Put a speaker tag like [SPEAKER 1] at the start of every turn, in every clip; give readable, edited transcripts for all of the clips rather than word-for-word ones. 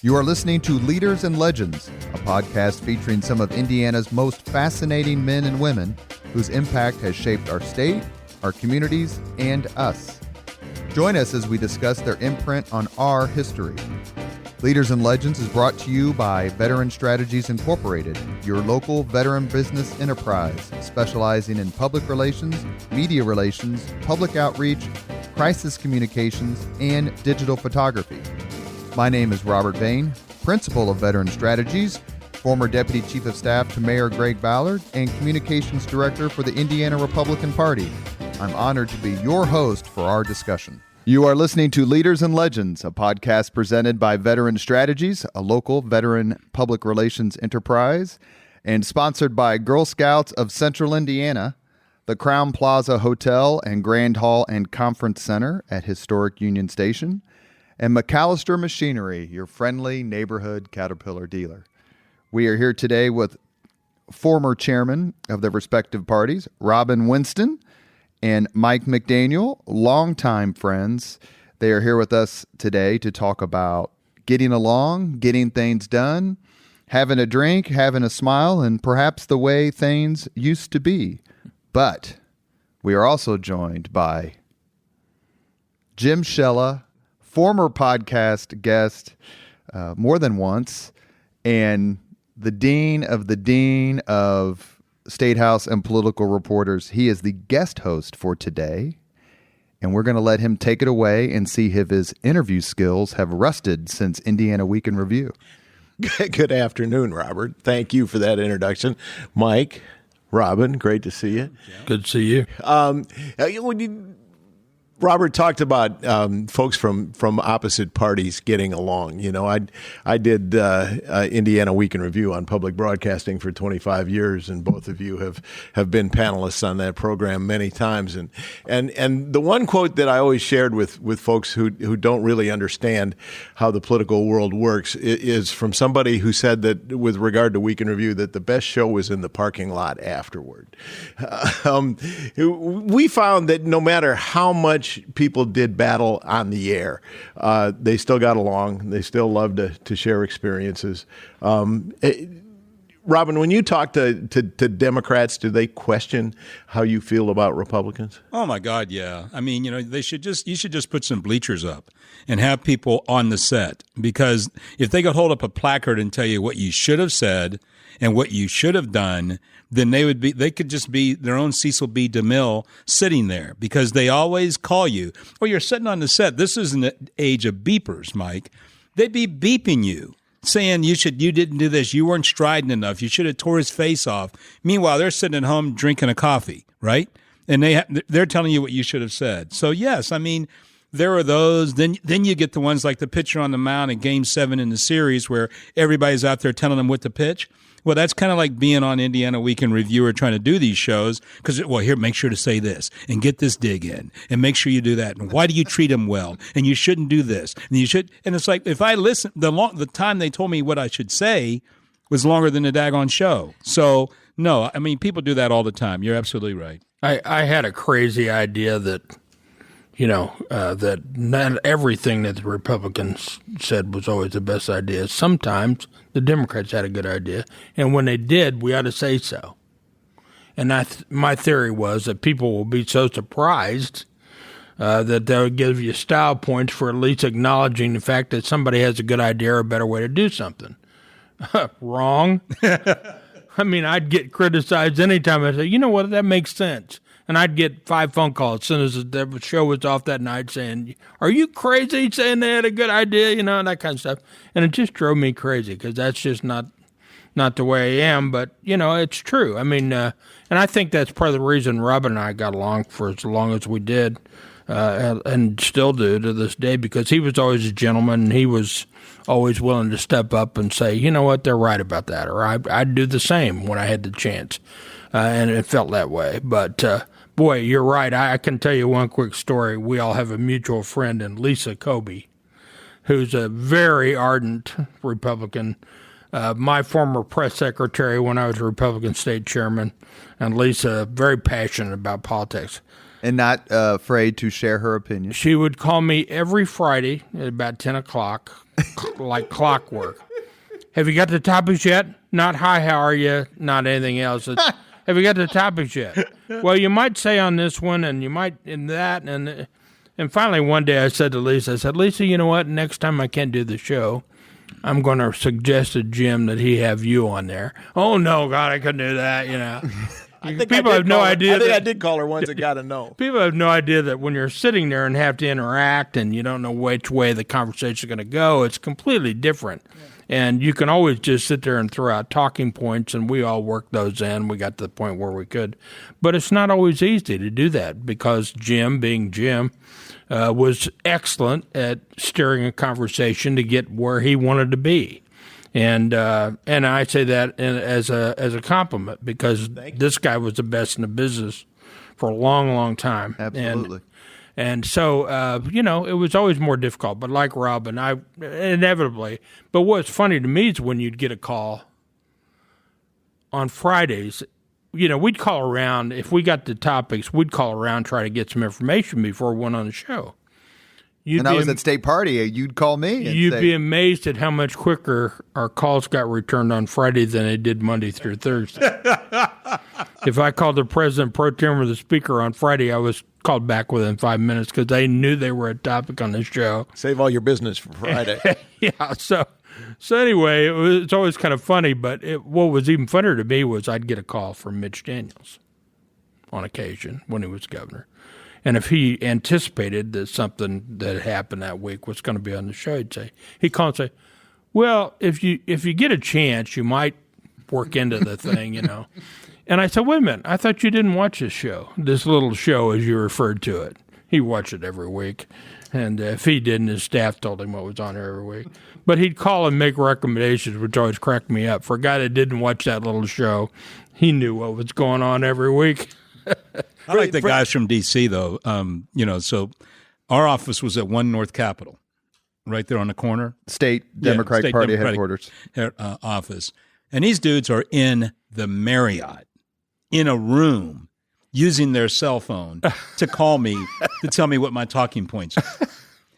[SPEAKER 1] You are listening to Leaders and Legends, a podcast featuring some of Indiana's most fascinating men and women whose impact has shaped our state, our communities, and us. Join us as we discuss their imprint on our history. Leaders and Legends is brought to you by Veteran Strategies Incorporated, your local veteran business enterprise specializing in public relations, media relations, public outreach, crisis communications, and digital photography. My name is Robert Bain, Principal of Veteran Strategies, former Deputy Chief of Staff to Mayor Greg Ballard, and Communications Director for the Indiana Republican Party. I'm honored to be your host for our discussion. You are listening to Leaders and Legends, a podcast presented by Veteran Strategies, a local veteran public relations enterprise, and sponsored by Girl Scouts of Central Indiana, the Crown Plaza Hotel and Grand Hall and Conference Center at historic Union Station, and McAllister Machinery, your friendly neighborhood Caterpillar dealer. We are here today with former chairmen of their respective parties, Robin Winston and Mike McDaniel, longtime friends. They are here with us today to talk about getting along, getting things done, having a drink, having a smile, and perhaps the way things used to be. But we are also joined by Jim Shella, former podcast guest more than once, and the dean of State House and political reporters. He is the guest host for today, and we're going to let him take it away and see if his interview skills have rusted since Indiana Week in Review.
[SPEAKER 2] Good afternoon, Robert. Thank you for that introduction. Mike, Robin, great to see you.
[SPEAKER 3] Good to see you.
[SPEAKER 2] Robert talked about folks from opposite parties getting along. You know, I did Indiana Week in Review on public broadcasting for 25 years, and both of you have been panelists on that program many times. And the one quote that I always shared with folks who don't really understand how the political world works is from somebody who said that with regard to Week in Review that the best show was in the parking lot afterward. We found that no matter how much people did battle on the air, they still got along. They still loved to share experiences. Robin, when you talk to Democrats, do they question how you feel about Republicans?
[SPEAKER 3] Oh my God, yeah. I mean, you should just put some bleachers up and have people on the set, because if they could hold up a placard and tell you what you should have said and what you should have done, then they could just be their own Cecil B. DeMille sitting there, because they always call you. Oh, you're sitting on the set. This is an age of beepers, Mike. They'd be beeping you, saying you didn't do this, you weren't striding enough, you should have tore his face off. Meanwhile, they're sitting at home drinking a coffee, right? And they're telling you what you should have said. So yes, I mean, there are those. Then you get the ones like the pitcher on the mound in Game 7 in the series where everybody's out there telling them what to pitch. Well, that's kind of like being on Indiana Week in Review or trying to do these shows because, well, here, make sure to say this and get this dig in and make sure you do that. And why do you treat them well? And you shouldn't do this. And you should. And it's like, if I listen, the time they told me what I should say was longer than the daggone show. So, no, I mean, people do that all the time. You're absolutely right.
[SPEAKER 4] I had a crazy idea that, that not everything that the Republicans said was always the best idea. Sometimes the Democrats had a good idea, and when they did, we ought to say so. And my theory was that people will be so surprised that they'll give you style points for at least acknowledging the fact that somebody has a good idea or a better way to do something. Wrong. I mean, I'd get criticized anytime I say, you know what, that makes sense. And I'd get 5 phone calls as soon as the show was off that night saying, are you crazy saying they had a good idea, and that kind of stuff. And it just drove me crazy because that's just not the way I am. But, it's true. I mean, and I think that's part of the reason Robin and I got along for as long as we did and still do to this day, because he was always a gentleman and he was always willing to step up and say, you know what, they're right about that. Or I'd do the same when I had the chance. And it felt that way. But, boy, you're right. I can tell you one quick story. We all have a mutual friend in Lisa Kobe, who's a very ardent Republican, my former press secretary when I was Republican state chairman, and Lisa, very passionate about politics.
[SPEAKER 1] And not afraid to share her opinion.
[SPEAKER 4] She would call me every Friday at about 10 o'clock, like clockwork. Have you got the topics yet? Not hi, how are you? Not anything else. It's, have you got the topics yet? Well, you might say on this one, and you might in that. And finally, one day I said to Lisa, you know what? Next time I can't do the show, I'm going to suggest to Jim that he have you on there. Oh, no, God, I couldn't do that, you know. People have no idea.
[SPEAKER 2] I think I did call her once. I got to know.
[SPEAKER 4] People have no idea that when you're sitting there and have to interact and you don't know which way the conversation is going to go, it's completely different. Yeah. And you can always just sit there and throw out talking points, and we all worked those in. We got to the point where we could. But it's not always easy to do that because Jim, being Jim, was excellent at steering a conversation to get where he wanted to be. And I say that as a compliment because this guy was the best in the business for a long, long time.
[SPEAKER 1] Absolutely.
[SPEAKER 4] And so, it was always more difficult. But like Robin, I inevitably. But what's funny to me is when you'd get a call on Fridays, we'd call around. If we got the topics, we'd call around, try to get some information before we went on the show.
[SPEAKER 1] And I was at state party, you'd call me.
[SPEAKER 4] You'd be amazed at how much quicker our calls got returned on Friday than they did Monday through Thursday. If I called the president pro tem or the speaker on Friday, I was called back within 5 minutes because they knew they were a topic on the show.
[SPEAKER 2] Save all your business for Friday.
[SPEAKER 4] Yeah. So anyway, it's always kind of funny. But what was even funnier to me was I'd get a call from Mitch Daniels on occasion when he was governor. And if he anticipated that something that happened that week was going to be on the show, he'd call and say, well, if you get a chance, you might work into the thing, And I said, wait a minute, I thought you didn't watch this little show as you referred to it. He watched it every week. And if he didn't, his staff told him what was on there every week. But he'd call and make recommendations, which always cracked me up. For a guy that didn't watch that little show, he knew what was going on every week.
[SPEAKER 3] I like the guys from D.C., though. So our office was at 1 North Capitol, right there on the corner.
[SPEAKER 1] State Democratic Party headquarters.
[SPEAKER 3] Office. And these dudes are in the Marriott, in a room, using their cell phone to call me to tell me what my talking points are.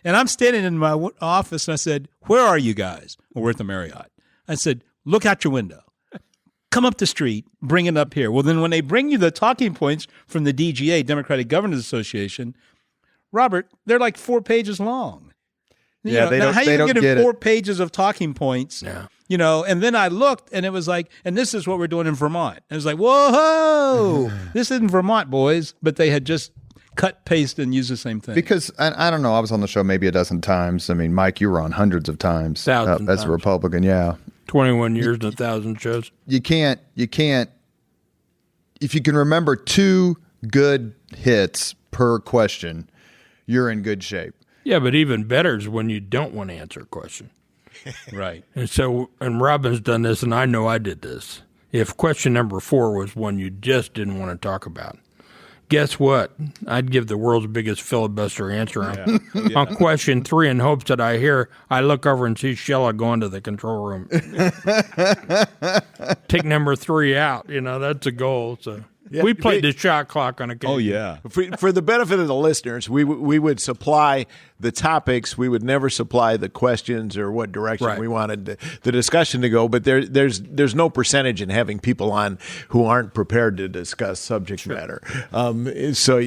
[SPEAKER 3] And I'm standing in my office, and I said, where are you guys? Well, we're at the Marriott. I said, look out your window. Come up the street, bring it up here. Well, then when they bring you the talking points from the DGA, Democratic Governors Association, Robert, they're like 4 pages long.
[SPEAKER 1] Yeah, they don't
[SPEAKER 3] get 4 pages of talking points?
[SPEAKER 4] Yeah.
[SPEAKER 3] And then I looked, and it was like, and this is what we're doing in Vermont. And it was like, whoa, this isn't Vermont, boys. But they had just cut, paste, and used the same thing.
[SPEAKER 1] Because, I don't know, I was on the show maybe a dozen times. I mean, Mike, you were on hundreds of times as a Republican, yeah.
[SPEAKER 4] 21 years and 1,000 shows.
[SPEAKER 1] You can't, if you can remember 2 good hits per question, you're in good shape.
[SPEAKER 4] Yeah, but even better is when you don't want to answer a question.
[SPEAKER 3] Right.
[SPEAKER 4] And Robin's done this, and I know I did this. If question number 4 was one you just didn't want to talk about, guess what? I'd give the world's biggest filibuster answer on question 3 in hopes that I look over and see Shella going to the control room. Take number 3 out. That's a goal. So we played the shot clock on occasion.
[SPEAKER 3] Oh, yeah.
[SPEAKER 2] For the benefit of the listeners, we would supply the topics. We would never supply the questions or what direction we wanted the discussion to go. But there's no percentage in having people on who aren't prepared to discuss subject matter. So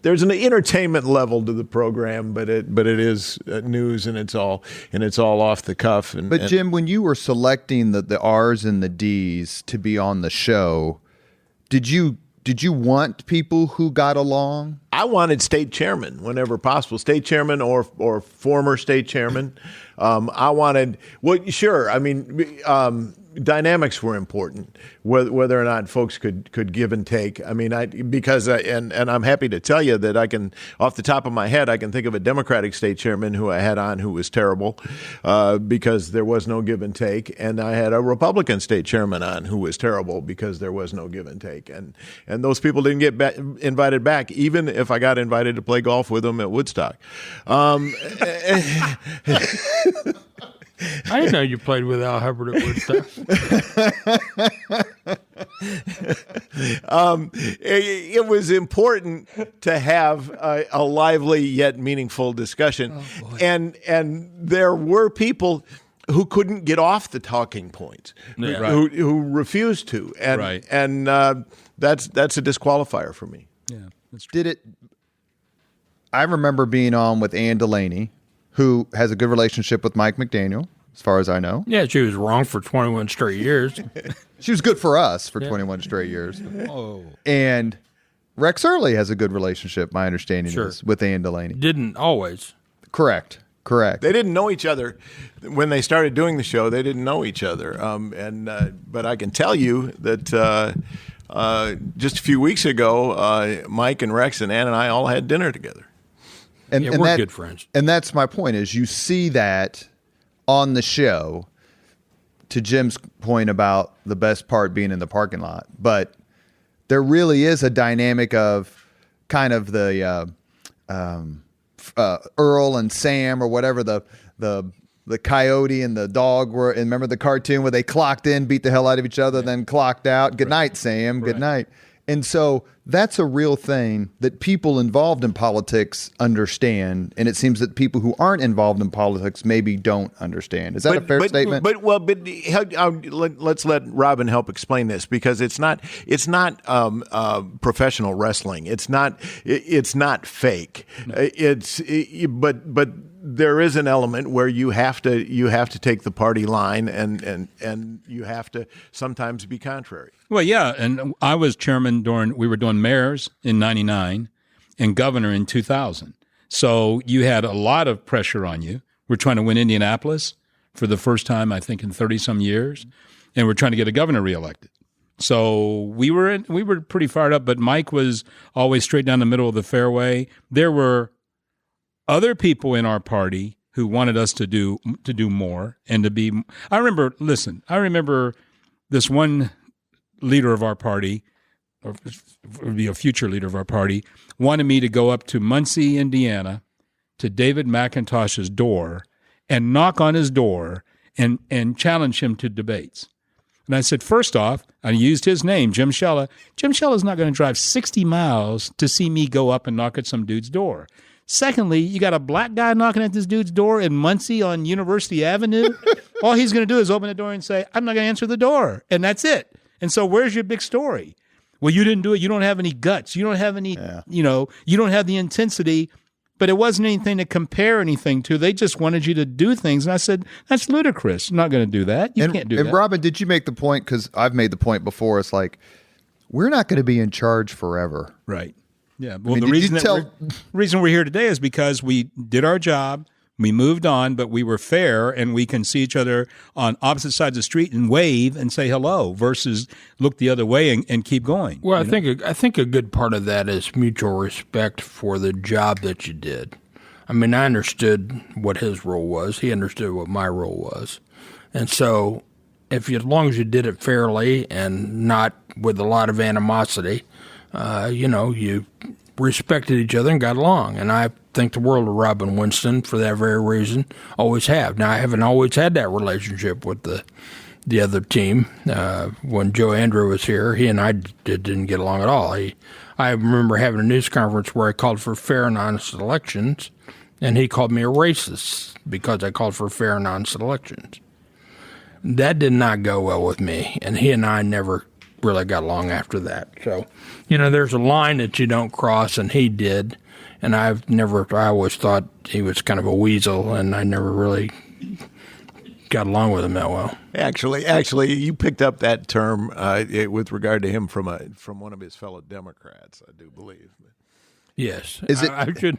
[SPEAKER 2] there's an entertainment level to the program, but it is news and it's all off the cuff.
[SPEAKER 1] But Jim, when you were selecting the R's and the D's to be on the show, did you want people who got along?
[SPEAKER 2] I wanted state chairman whenever possible, state chairman or former state chairman. I wanted, sure. I mean, dynamics were important, whether or not folks could give and take. I mean, and I'm happy to tell you that I can, off the top of my head, I can think of a Democratic state chairman who I had on who was terrible because there was no give and take, and I had a Republican state chairman on who was terrible because there was no give and take, and those people didn't get invited back, even if I got invited to play golf with them at Woodstock.
[SPEAKER 4] I didn't know you played with Al Hubbard at Woodstock.
[SPEAKER 2] It was important to have a lively yet meaningful discussion, and there were people who couldn't get off the talking points, who refused to, and that's a disqualifier for me.
[SPEAKER 3] Yeah, that's true.
[SPEAKER 1] I remember being on with Ann Delaney, who has a good relationship with Mike McDaniel, as far as I know.
[SPEAKER 4] Yeah, she was wrong for 21 straight years.
[SPEAKER 1] She was good for us for 21 straight years.
[SPEAKER 3] Oh.
[SPEAKER 1] And Rex Early has a good relationship, my understanding is, with Ann Delaney.
[SPEAKER 4] Didn't always.
[SPEAKER 1] Correct.
[SPEAKER 2] They didn't know each other when they started doing the show. They didn't know each other. But I can tell you that just a few weeks ago, Mike and Rex and Ann and I all had dinner together.
[SPEAKER 4] And we're good friends.
[SPEAKER 1] And that's my point, is you see that on the show, to Jim's point about the best part being in the parking lot. But there really is a dynamic of kind of the Earl and Sam, or whatever, the coyote and the dog were. And remember the cartoon where they clocked in, beat the hell out of each other, then clocked out. Good night, Sam. Good night. And so that's a real thing that people involved in politics understand, and it seems that people who aren't involved in politics maybe don't understand. Is that a fair statement?
[SPEAKER 2] But let's let Robin help explain this, because it's not professional wrestling. It's not fake. No. But there is an element where you have to take the party line, and you have to sometimes be contrary.
[SPEAKER 3] Well, yeah, and I was chairman we were doing mayors in 99 and governor in 2000. So you had a lot of pressure on you. We're trying to win Indianapolis for the first time, I think, in 30-some years, and we're trying to get a governor reelected. So we were pretty fired up, but Mike was always straight down the middle of the fairway. There were other people in our party who wanted us to do more and to be. I remember this one leader of our party, or would be a future leader of our party, wanted me to go up to Muncie, Indiana, to David McIntosh's door and knock on his door and challenge him to debates. And I said, first off, I used his name, Jim Shella. Jim Shella's not going to drive 60 miles to see me go up and knock at some dude's door. Secondly, you got a black guy knocking at this dude's door in Muncie on University Avenue. All he's going to do is open the door and say, I'm not going to answer the door. And that's it. And so where's your big story? Well, you didn't do it. You don't have any guts. You don't have any, you don't have the intensity. But it wasn't anything to compare anything to. They just wanted you to do things. And I said, that's ludicrous. I'm not going to do that. You can't do that.
[SPEAKER 1] And Robin, did you make the point? Because I've made the point before. It's like, we're not going to be in charge forever.
[SPEAKER 3] Right. Yeah. Well, the reason we're here today is because we did our job. We moved on, but we were fair, and we can see each other on opposite sides of the street and wave and say hello versus look the other way and keep going.
[SPEAKER 4] Well, I think a good part of that is mutual respect for the job that you did. I mean, I understood what his role was. He understood what my role was. And so as long as you did it fairly and not with a lot of animosity, you respected each other and got along. And I think the world of Robin Winston for that very reason. Always have. Now, I haven't always had that relationship with the other team. When Joe Andrew was here, he and I didn't get along at all. I remember having a news conference where I called for fair and honest elections, and he called me a racist because I called for fair and honest elections. That did not go well with me, and he and I never really got along after that. So, there's a line that you don't cross, and he did. And I always thought he was kind of a weasel, and I never really got along with him that well.
[SPEAKER 2] Actually, you picked up that term with regard to him from one of his fellow Democrats, I do believe.
[SPEAKER 4] Yes.
[SPEAKER 1] Is it?
[SPEAKER 4] I should.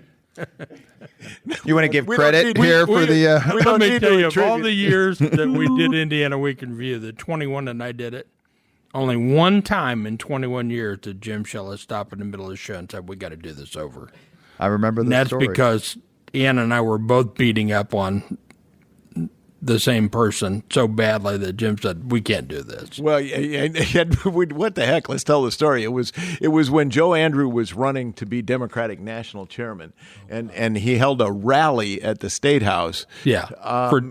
[SPEAKER 1] You want to give credit here for the?
[SPEAKER 4] Let me tell you, of all the years that we did Indiana Week in Review, the 21 that I did it, only one time in 21 years did Jim Shella stop in the middle of the show and said, "We got to do this over."
[SPEAKER 1] I remember that.
[SPEAKER 4] That's
[SPEAKER 1] story.
[SPEAKER 4] Because Ann and I were both beating up on the same person so badly that Jim said, we can't do this.
[SPEAKER 2] Well, what the heck? Let's tell the story. It was when Joe Andrew was running to be Democratic national chairman, and he held a rally at the State House.
[SPEAKER 4] Yeah,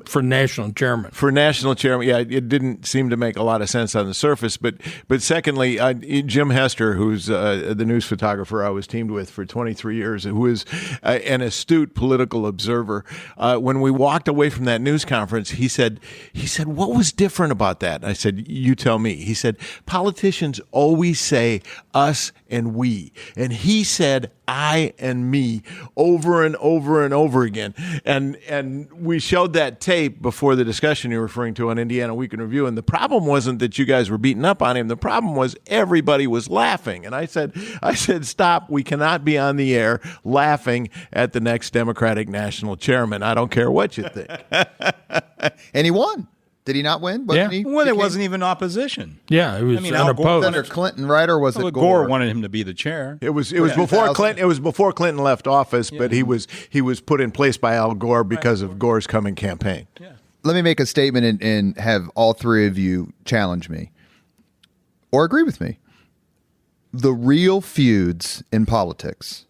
[SPEAKER 4] for national chairman.
[SPEAKER 2] For national chairman, yeah, it didn't seem to make a lot of sense on the surface. But secondly, Jim Hester, who's the news photographer I was teamed with for 23 years, who is an astute political observer, when we walked away from that news conference, he said, what was different about that? I said, you tell me. He said, politicians always say us and we. And he said, I and me over and over and over again. And we showed that tape before the discussion you're referring to on Indiana Week in Review. And the problem wasn't that you guys were beating up on him. The problem was everybody was laughing. And I said, stop. We cannot be on the air laughing at the next Democratic national chairman. I don't care what you think.
[SPEAKER 1] And he won. Did he not win?
[SPEAKER 4] Yeah.
[SPEAKER 3] Well, it wasn't even opposition.
[SPEAKER 4] Yeah, it was
[SPEAKER 1] unopposed. Under Clinton, right, or was it
[SPEAKER 3] Gore wanted him to be the chair.
[SPEAKER 2] It was before Clinton. It was before Clinton left office, but he was put in place by Al Gore because of Gore's coming campaign.
[SPEAKER 3] Yeah.
[SPEAKER 1] Let me make a statement and have all three of you challenge me or agree with me. The real feuds in politics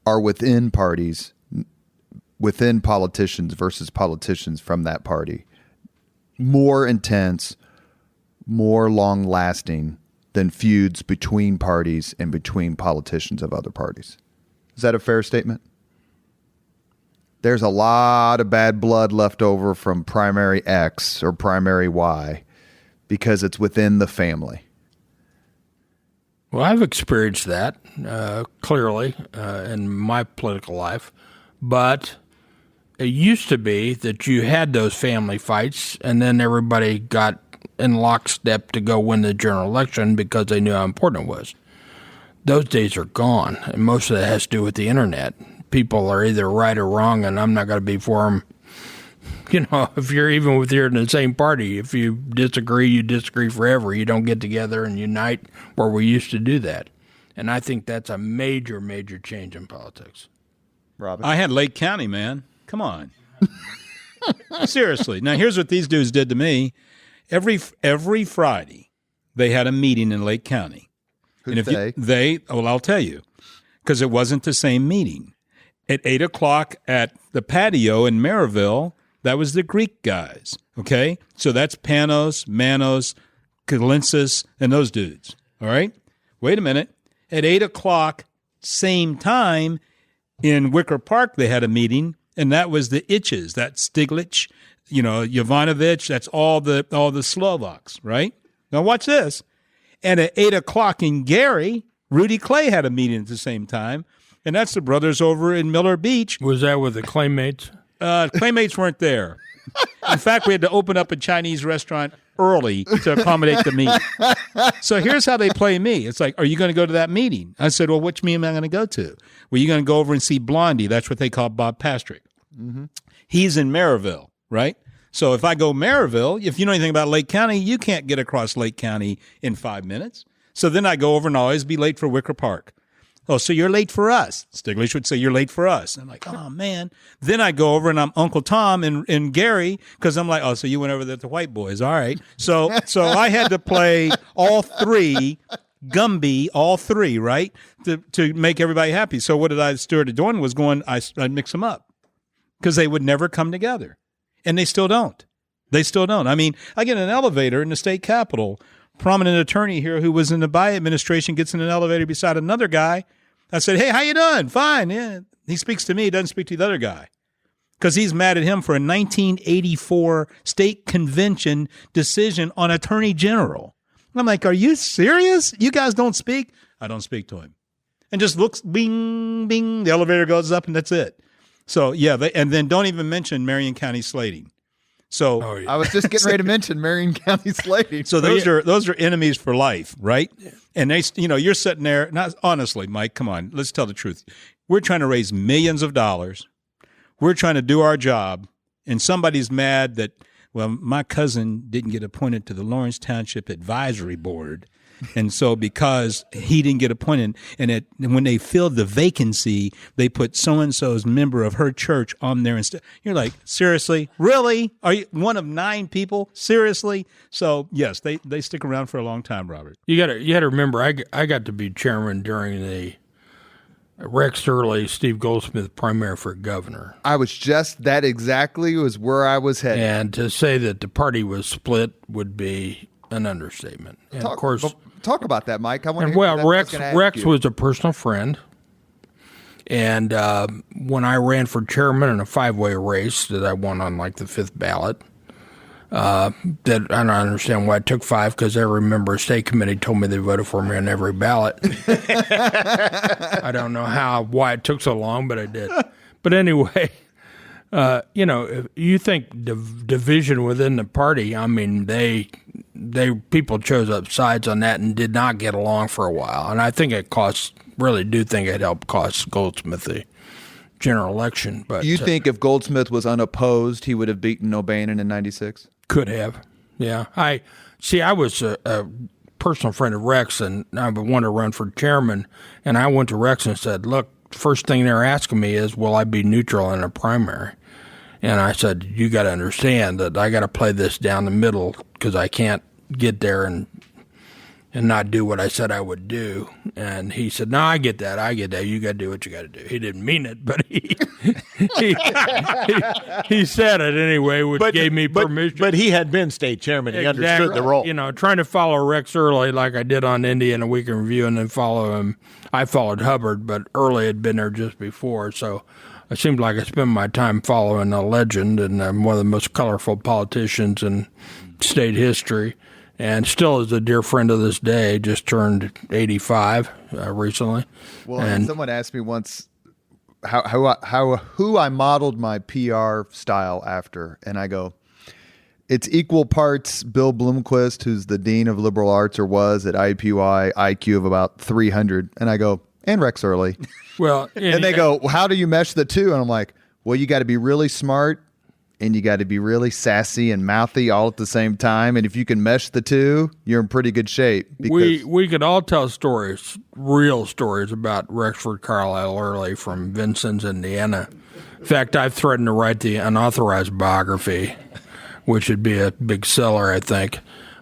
[SPEAKER 1] are within parties, within politicians versus politicians from that party. More intense, more long-lasting than feuds between parties and between politicians of other parties. Is that a fair statement? There's a lot of bad blood left over from primary X or primary Y because it's within the family.
[SPEAKER 4] Well, I've experienced that clearly in my political life, but it used to be that you had those family fights and then everybody got in lockstep to go win the general election because they knew how important it was. Those days are gone, and most of that has to do with the internet. People are either right or wrong, and I'm not going to be for them. You know, if you're in the same party, if you disagree forever. You don't get together and unite where we used to do that. And I think that's a major, major change in politics.
[SPEAKER 1] Robin?
[SPEAKER 3] I had Lake County, man. Come on. Seriously. Now, here's what these dudes did to me. Every Friday, they had a meeting in Lake County.
[SPEAKER 1] Who's
[SPEAKER 3] and if I'll tell you, because it wasn't the same meeting. At 8 o'clock at the patio in Maryville, that was the Greek guys, okay? So that's Panos, Manos, Kalinsis, and those dudes, all right? Wait a minute. At 8 o'clock, same time, in Wicker Park, they had a meeting, and that was the Itches, that Stiglitz, Jovanovic, that's all the Slovaks, right? Now watch this. And at 8 o'clock in Gary, Rudy Clay had a meeting at the same time, and that's the brothers over in Miller Beach.
[SPEAKER 4] Was that with the Claymates?
[SPEAKER 3] Claymates weren't there. In fact, we had to open up a Chinese restaurant early to accommodate the meeting. So here's how they play me. It's like, are you going to go to that meeting? I said, well, which meeting am I going to go to? Well, you're going to go over and see Blondie. That's what they call Bob Pastrick. Mm-hmm. He's in Maryville, right? So if I go Maryville, if you know anything about Lake County, you can't get across Lake County in 5 minutes. So then I go over and I'll always be late for Wicker Park. Oh, so you're late for us. Stiglitz would say, you're late for us. I'm like, oh, man. Then I go over and I'm Uncle Tom and Gary because I'm like, oh, so you went over there to the white boys. All right. So I had to play all three, Gumby, all three, right, to make everybody happy. So what I started doing was I'd mix them up because they would never come together. And they still don't. I mean, I get in an elevator in the state capitol. Prominent attorney here who was in the Biden administration gets in an elevator beside another guy. I said, hey, how you doing? Fine. Yeah. He speaks to me. He doesn't speak to the other guy because he's mad at him for a 1984 state convention decision on attorney general. I'm like, are you serious? You guys don't speak? I don't speak to him. And just looks, bing, bing. The elevator goes up and that's it. So, yeah. And then don't even mention Marion County slating. So
[SPEAKER 1] I was just getting ready to mention Marion County slating.
[SPEAKER 3] So those are enemies for life, right? Yeah. And you're sitting there. Not honestly, Mike. Come on, let's tell the truth. We're trying to raise millions of dollars. We're trying to do our job, and somebody's mad that my cousin didn't get appointed to the Lawrence Township Advisory Board And so because he didn't get appointed, and when they filled the vacancy, they put so-and-so's member of her church on there instead. You're like, seriously? Really? Are you one of 9 people? Seriously? So, yes, they stick around for a long time, Robert.
[SPEAKER 4] You got to remember, I got to be chairman during the Rex Early, Steve Goldsmith primary for governor.
[SPEAKER 1] I was that exactly was where I was headed.
[SPEAKER 4] And to say that the party was split would be an understatement. And of course,
[SPEAKER 1] talk about that, Mike.
[SPEAKER 4] Rex was a personal friend. And when I ran for chairman in a 5-way race that I won on like the 5th ballot, that I don't understand why it took 5, because every member of state committee told me they voted for me on every ballot. I don't know why it took so long, but I did. But anyway, if you think division within the party, I mean, people chose up sides on that and did not get along for a while. And I think really do think it helped cost Goldsmith the general election. But
[SPEAKER 1] you think if Goldsmith was unopposed, he would have beaten O'Bannon in '96?
[SPEAKER 4] Could have, yeah. I was a personal friend of Rex, and I wanted to run for chairman. And I went to Rex and said, "Look, first thing they're asking me is, will I be neutral in a primary?" And I said, "You got to understand that I got to play this down the middle, because I can't get there and not do what I said I would do." And he said, "No, I get that. You got to do what you got to do." He didn't mean it, but he said it anyway, which gave me permission.
[SPEAKER 2] But he had been state chairman. He understood the role.
[SPEAKER 4] Trying to follow Rex Early like I did on Indiana Week in Review, and then follow him. I followed Hubbard, but Early had been there just before, so it seemed like I spent my time following a legend and one of the most colorful politicians in state history. And still is a dear friend of this day, just turned 85 recently.
[SPEAKER 1] Well, and someone asked me once who I modeled my PR style after, and I go, it's equal parts Bill Bloomquist, who's the dean of liberal arts or was at IUPUI, IQ of about 300, and I go, and Rex Early.
[SPEAKER 4] Well,
[SPEAKER 1] and they go, well, how do you mesh the two? And I'm like, well, you got to be really smart. And you got to be really sassy and mouthy all at the same time. And if you can mesh the two, you're in pretty good shape.
[SPEAKER 4] We could all tell stories, real stories about Rexford Carlisle Early from Vincennes, Indiana. In fact, I've threatened to write the unauthorized biography, which would be a big seller, I think.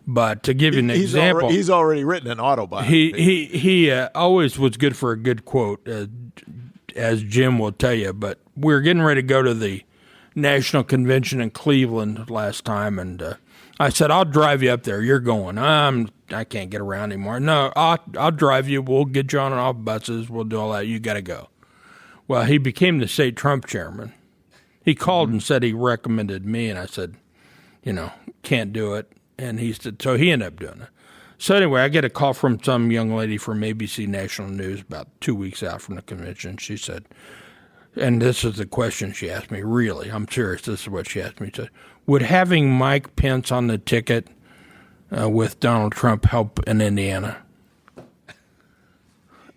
[SPEAKER 4] But to give you an example,
[SPEAKER 2] he's already written an autobiography.
[SPEAKER 4] He always was good for a good quote, as Jim will tell you. But we're getting ready to go to the National Convention in Cleveland last time, and I said, "I'll drive you up there. You're going." I can't get around anymore. No, I'll drive you. We'll get you on and off buses. We'll do all that. You got to go. Well, he became the state Trump chairman. He called and said he recommended me, and I said, can't do it. And he said, so he ended up doing it. So anyway, I get a call from some young lady from ABC National News about 2 weeks out from the convention. She said, and this is the question she asked me, really, I'm serious, this is what she asked me. She said, would having Mike Pence on the ticket with Donald Trump help in Indiana?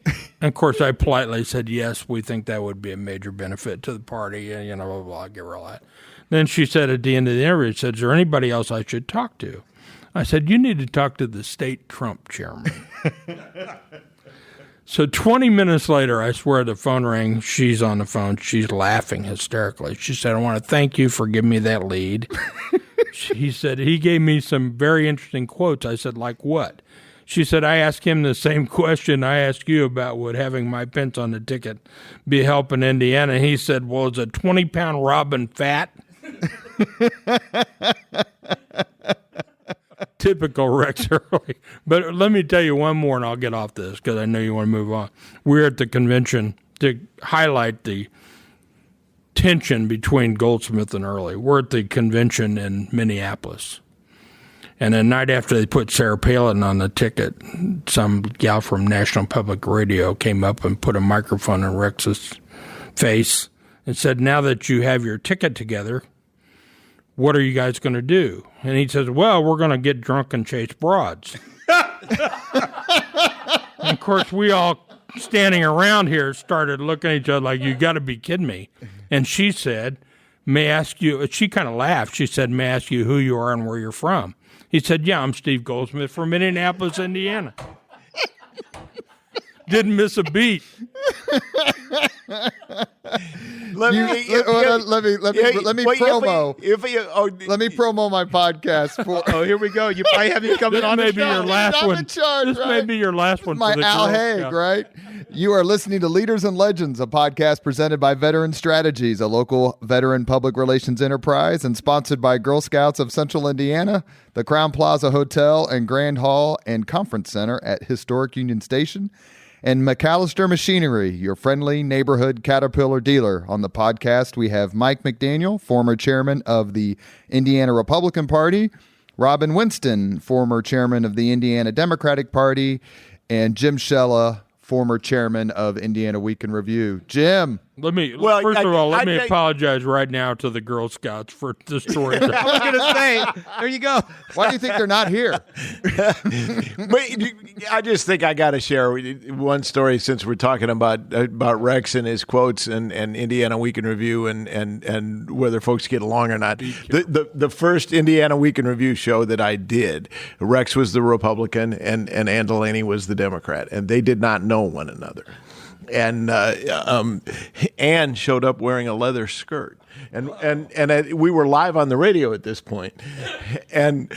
[SPEAKER 4] And of course, I politely said, yes, we think that would be a major benefit to the party, and blah, blah, blah, I give her all that. Then she said at the end of the interview, she said, is there anybody else I should talk to? I said, you need to talk to the state Trump chairman. So 20 minutes later, I swear the phone rang. She's on the phone. She's laughing hysterically. She said, I want to thank you for giving me that lead. He said, he gave me some very interesting quotes. I said, like what? She said, I asked him the same question I asked you about would having Mike Pence on the ticket be helping Indiana. He said, well, is a 20-pound robin fat? Typical Rex Early. But let me tell you one more, and I'll get off this because I know you want to move on. We're at the convention to highlight the tension between Goldsmith and Early. We're at the convention in Minneapolis. And the night after they put Sarah Palin on the ticket, some gal from National Public Radio came up and put a microphone in Rex's face and said, now that you have your ticket together, what are you guys going to do? And he says, well, we're going to get drunk and chase broads. And of course, we all standing around here started looking at each other like, you got to be kidding me. And she said, may I ask you, she kind of laughed. She said, may I ask you who you are and where you're from? He said, yeah, I'm Steve Goldsmith from Indianapolis, Indiana. Didn't miss a beat.
[SPEAKER 1] Let me promo my podcast.
[SPEAKER 3] Here we go. You probably haven't come on the show.
[SPEAKER 4] Your last
[SPEAKER 1] I'm
[SPEAKER 4] one.
[SPEAKER 1] in charge,
[SPEAKER 4] This
[SPEAKER 1] right?
[SPEAKER 4] may be your last one.
[SPEAKER 1] My
[SPEAKER 4] for the
[SPEAKER 1] Al
[SPEAKER 4] Girl
[SPEAKER 1] Haig,
[SPEAKER 4] Scout.
[SPEAKER 1] right? You are listening to Leaders and Legends, a podcast presented by Veteran Strategies, a local veteran public relations enterprise, and sponsored by Girl Scouts of Central Indiana, the Crown Plaza Hotel and Grand Hall and Conference Center at Historic Union Station, and McAllister Machinery, your friendly neighborhood Caterpillar dealer. On the podcast, we have Mike McDaniel, former chairman of the Indiana Republican Party, Robin Winston, former chairman of the Indiana Democratic Party, and Jim Shella, former chairman of Indiana Week in Review. Jim.
[SPEAKER 4] Let me apologize right now to the Girl Scouts for the story.
[SPEAKER 3] I was going to say, there you go.
[SPEAKER 1] Why do you think they're not here?
[SPEAKER 2] I just think I got to share one story since we're talking about Rex and his quotes and Indiana Week in Review and whether folks get along or not. The first Indiana Week in Review show that I did, Rex was the Republican and Ann Delaney was the Democrat, and they did not know one another. And Ann showed up wearing a leather skirt, and we were live on the radio at this point, and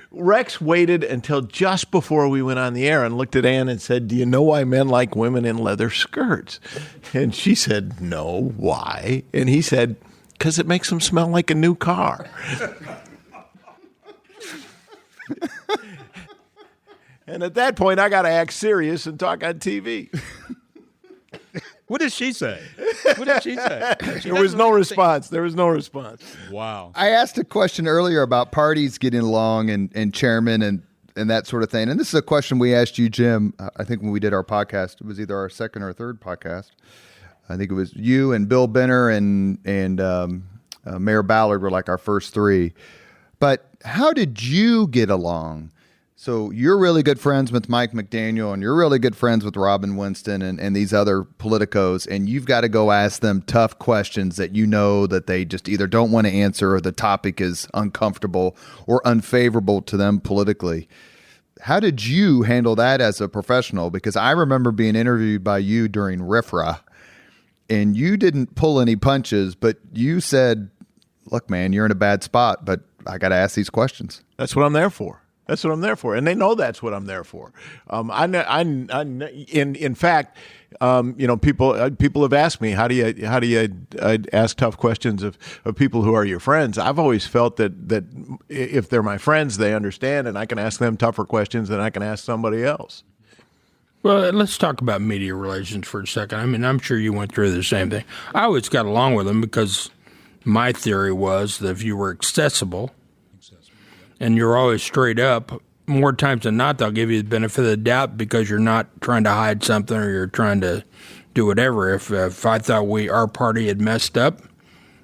[SPEAKER 2] Rex waited until just before we went on the air and looked at Ann and said, "Do you know why men like women in leather skirts?" And she said, "No, why?" And he said, "Because it makes them smell like a new car." And at that point, I got to act serious and talk on TV.
[SPEAKER 3] What did she say?
[SPEAKER 2] There was no response.
[SPEAKER 3] Wow.
[SPEAKER 1] I asked a question earlier about parties getting along and chairmen and that sort of thing. And this is a question we asked you, Jim, I think when we did our podcast. It was either our second or third podcast. I think it was you and Bill Benner and Mayor Ballard were like our first three. But how did you get along? So you're really good friends with Mike McDaniel, and you're really good friends with Robin Winston and these other politicos, and you've got to go ask them tough questions that you know that they just either don't want to answer or the topic is uncomfortable or unfavorable to them politically. How did you handle that as a professional? Because I remember being interviewed by you during RIFRA, and you didn't pull any punches, but you said, look, man, you're in a bad spot, but I got to ask these questions.
[SPEAKER 2] That's what I'm there for. And they know that's what I'm there for. In fact, people have asked me, how do you ask tough questions of people who are your friends? I've always felt that if they're my friends, they understand, and I can ask them tougher questions than I can ask somebody else.
[SPEAKER 4] Well, let's talk about media relations for a second. I mean, I'm sure you went through the same thing. I always got along with them because my theory was that if you were accessible and you're always straight up, more times than not, they'll give you the benefit of the doubt because you're not trying to hide something or you're trying to do whatever. If I thought our party had messed up,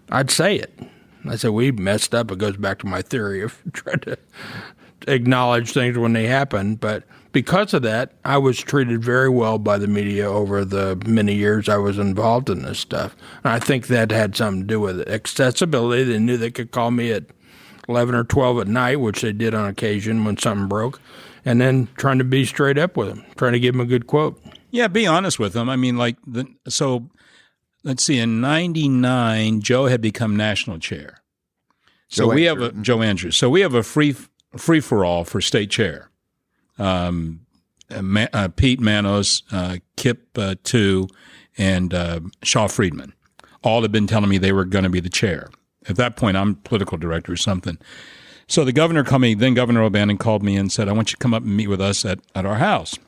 [SPEAKER 4] I'd say it. I said, we messed up. It goes back to my theory of trying to acknowledge things when they happen. But because of that, I was treated very well by the media over the many years I was involved in this stuff. And I think that had something to do with it. Accessibility, they knew they could call me at 11 or 12 at night, which they did on occasion when something broke, and then trying to be straight up with them, trying to give them a good quote.
[SPEAKER 3] Yeah, be honest with them. I mean, so let's see, in 99, Joe had become national chair. So Joe Andrews. So we have a free-for-all for state chair. Pete Manos, Kip Tu, and Shaw Friedman all had been telling me they were going to be the chair. At that point, I'm political director or something. So the governor then Governor O'Bannon called me and said, I want you to come up and meet with us at our house.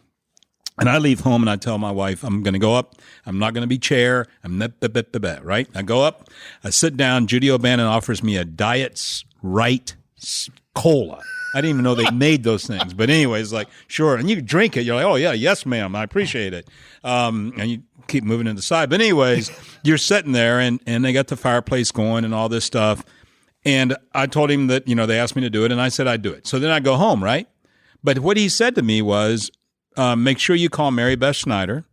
[SPEAKER 3] And I leave home and I tell my wife, I'm going to go up. I'm not going to be chair. Right? I go up. I sit down. Judy O'Bannon offers me a Diet Right Cola. I didn't even know they made those things. But anyways, like, sure. And you drink it. You're like, oh, yeah, yes, ma'am. I appreciate it. And you keep moving to the side. But anyways, you're sitting there and they got the fireplace going and all this stuff. And I told him that, they asked me to do it. And I said I'd do it. So then I go home, right? But what he said to me was, make sure you call Mary Beth Schneider,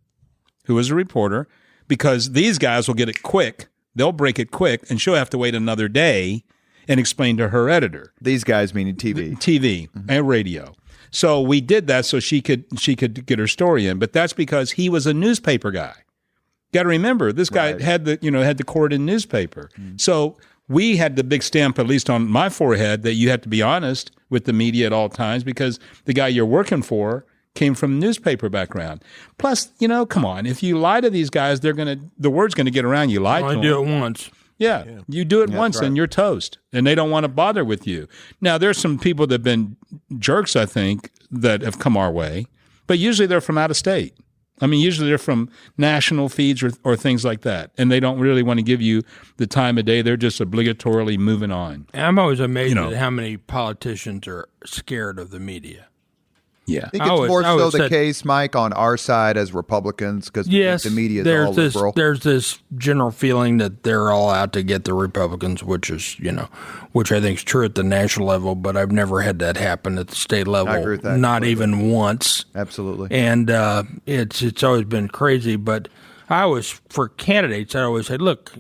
[SPEAKER 3] who is a reporter, because these guys will get it quick. They'll break it quick, and she'll have to wait another day and explain to her editor.
[SPEAKER 1] These guys meaning TV.
[SPEAKER 3] TV and radio. So we did that so she could get her story in. But that's because he was a newspaper guy. Got to remember, this guy had the Corridon newspaper. So we had the big stamp, at least on my forehead, that you have to be honest with the media at all times because the guy you're working for came from a newspaper background. Plus, come on, if you lie to these guys, the word's going to get around. You lied to them.
[SPEAKER 4] Only do it once.
[SPEAKER 3] Yeah, you do it once and you're toast, and they don't want to bother with you. Now, there's some people that have been jerks, I think, that have come our way, but usually they're from out of state. I mean, usually they're from national feeds or things like that, and they don't really want to give you the time of day. They're just obligatorily moving on.
[SPEAKER 4] I'm always amazed at how many politicians are scared of the media.
[SPEAKER 3] Yeah.
[SPEAKER 1] I think it's more so the case, Mike, on our side as Republicans because the media is all liberal.
[SPEAKER 4] There's this general feeling that they're all out to get the Republicans, which is, which I think is true at the national level, but I've never had that happen at the state level.
[SPEAKER 1] I agree with that.
[SPEAKER 4] Not even once.
[SPEAKER 1] Absolutely.
[SPEAKER 4] And it's always been crazy. But for candidates, I always say, look,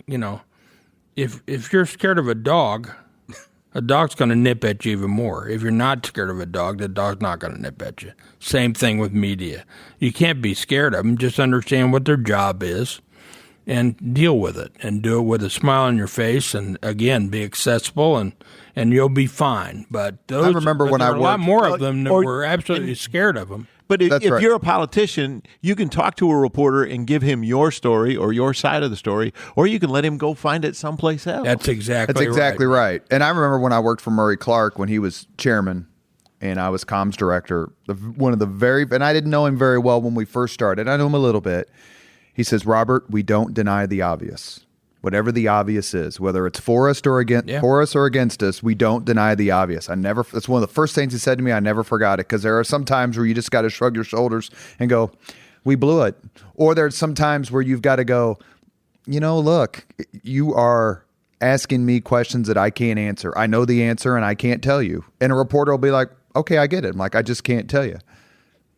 [SPEAKER 4] if you're scared of a dog's going to nip at you even more. If you're not scared of a dog, the dog's not going to nip at you. Same thing with media. You can't be scared of them. Just understand what their job is and deal with it and do it with a smile on your face and, again, be accessible and you'll be fine. But
[SPEAKER 1] I remember when I worked,
[SPEAKER 4] a lot more of them that were absolutely scared of them.
[SPEAKER 2] But if you're a politician, you can talk to a reporter and give him your story or your side of the story, or you can let him go find it someplace else.
[SPEAKER 4] That's exactly
[SPEAKER 1] right. And I remember when I worked for Murray Clark when he was chairman and I was comms director, and I didn't know him very well when we first started. I knew him a little bit. He says, Robert, we don't deny the obvious. Whatever the obvious is, whether it's for us or against us, we don't deny the obvious. That's one of the first things he said to me. I never forgot it because there are some times where you just got to shrug your shoulders and go, we blew it. Or there's some times where you've got to go, look, you are asking me questions that I can't answer. I know the answer and I can't tell you. And a reporter will be like, okay, I get it. I'm like, I just can't tell you.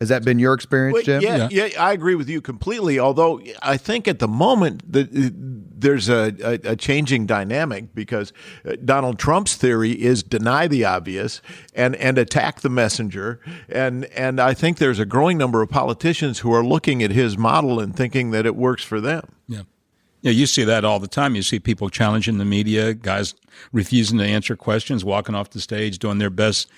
[SPEAKER 1] Has that been your experience, Jim?
[SPEAKER 2] Yeah, I agree with you completely. Although I think at the moment there's a changing dynamic because Donald Trump's theory is deny the obvious and attack the messenger. And I think there's a growing number of politicians who are looking at his model and thinking that it works for them.
[SPEAKER 3] Yeah. Yeah, you see that all the time. You see people challenging the media, guys refusing to answer questions, walking off the stage, doing their best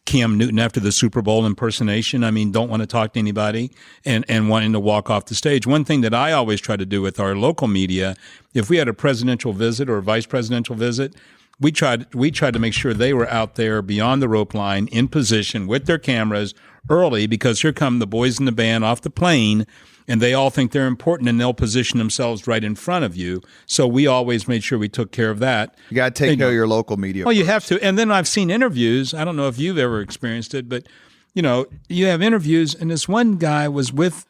[SPEAKER 3] Cam Newton after the Super Bowl impersonation. I mean, don't want to talk to anybody and wanting to walk off the stage. One thing that I always try to do with our local media, if we had a presidential visit or a vice presidential visit, we tried to make sure they were out there beyond the rope line in position with their cameras early because here come the boys in the band off the plane and they all think they're important and they'll position themselves right in front of you. So we always made sure we took care of that.
[SPEAKER 1] You got to take care of your local media.
[SPEAKER 3] Well, you have to. And then I've seen interviews. I don't know if you've ever experienced it, but you have interviews and this one guy was with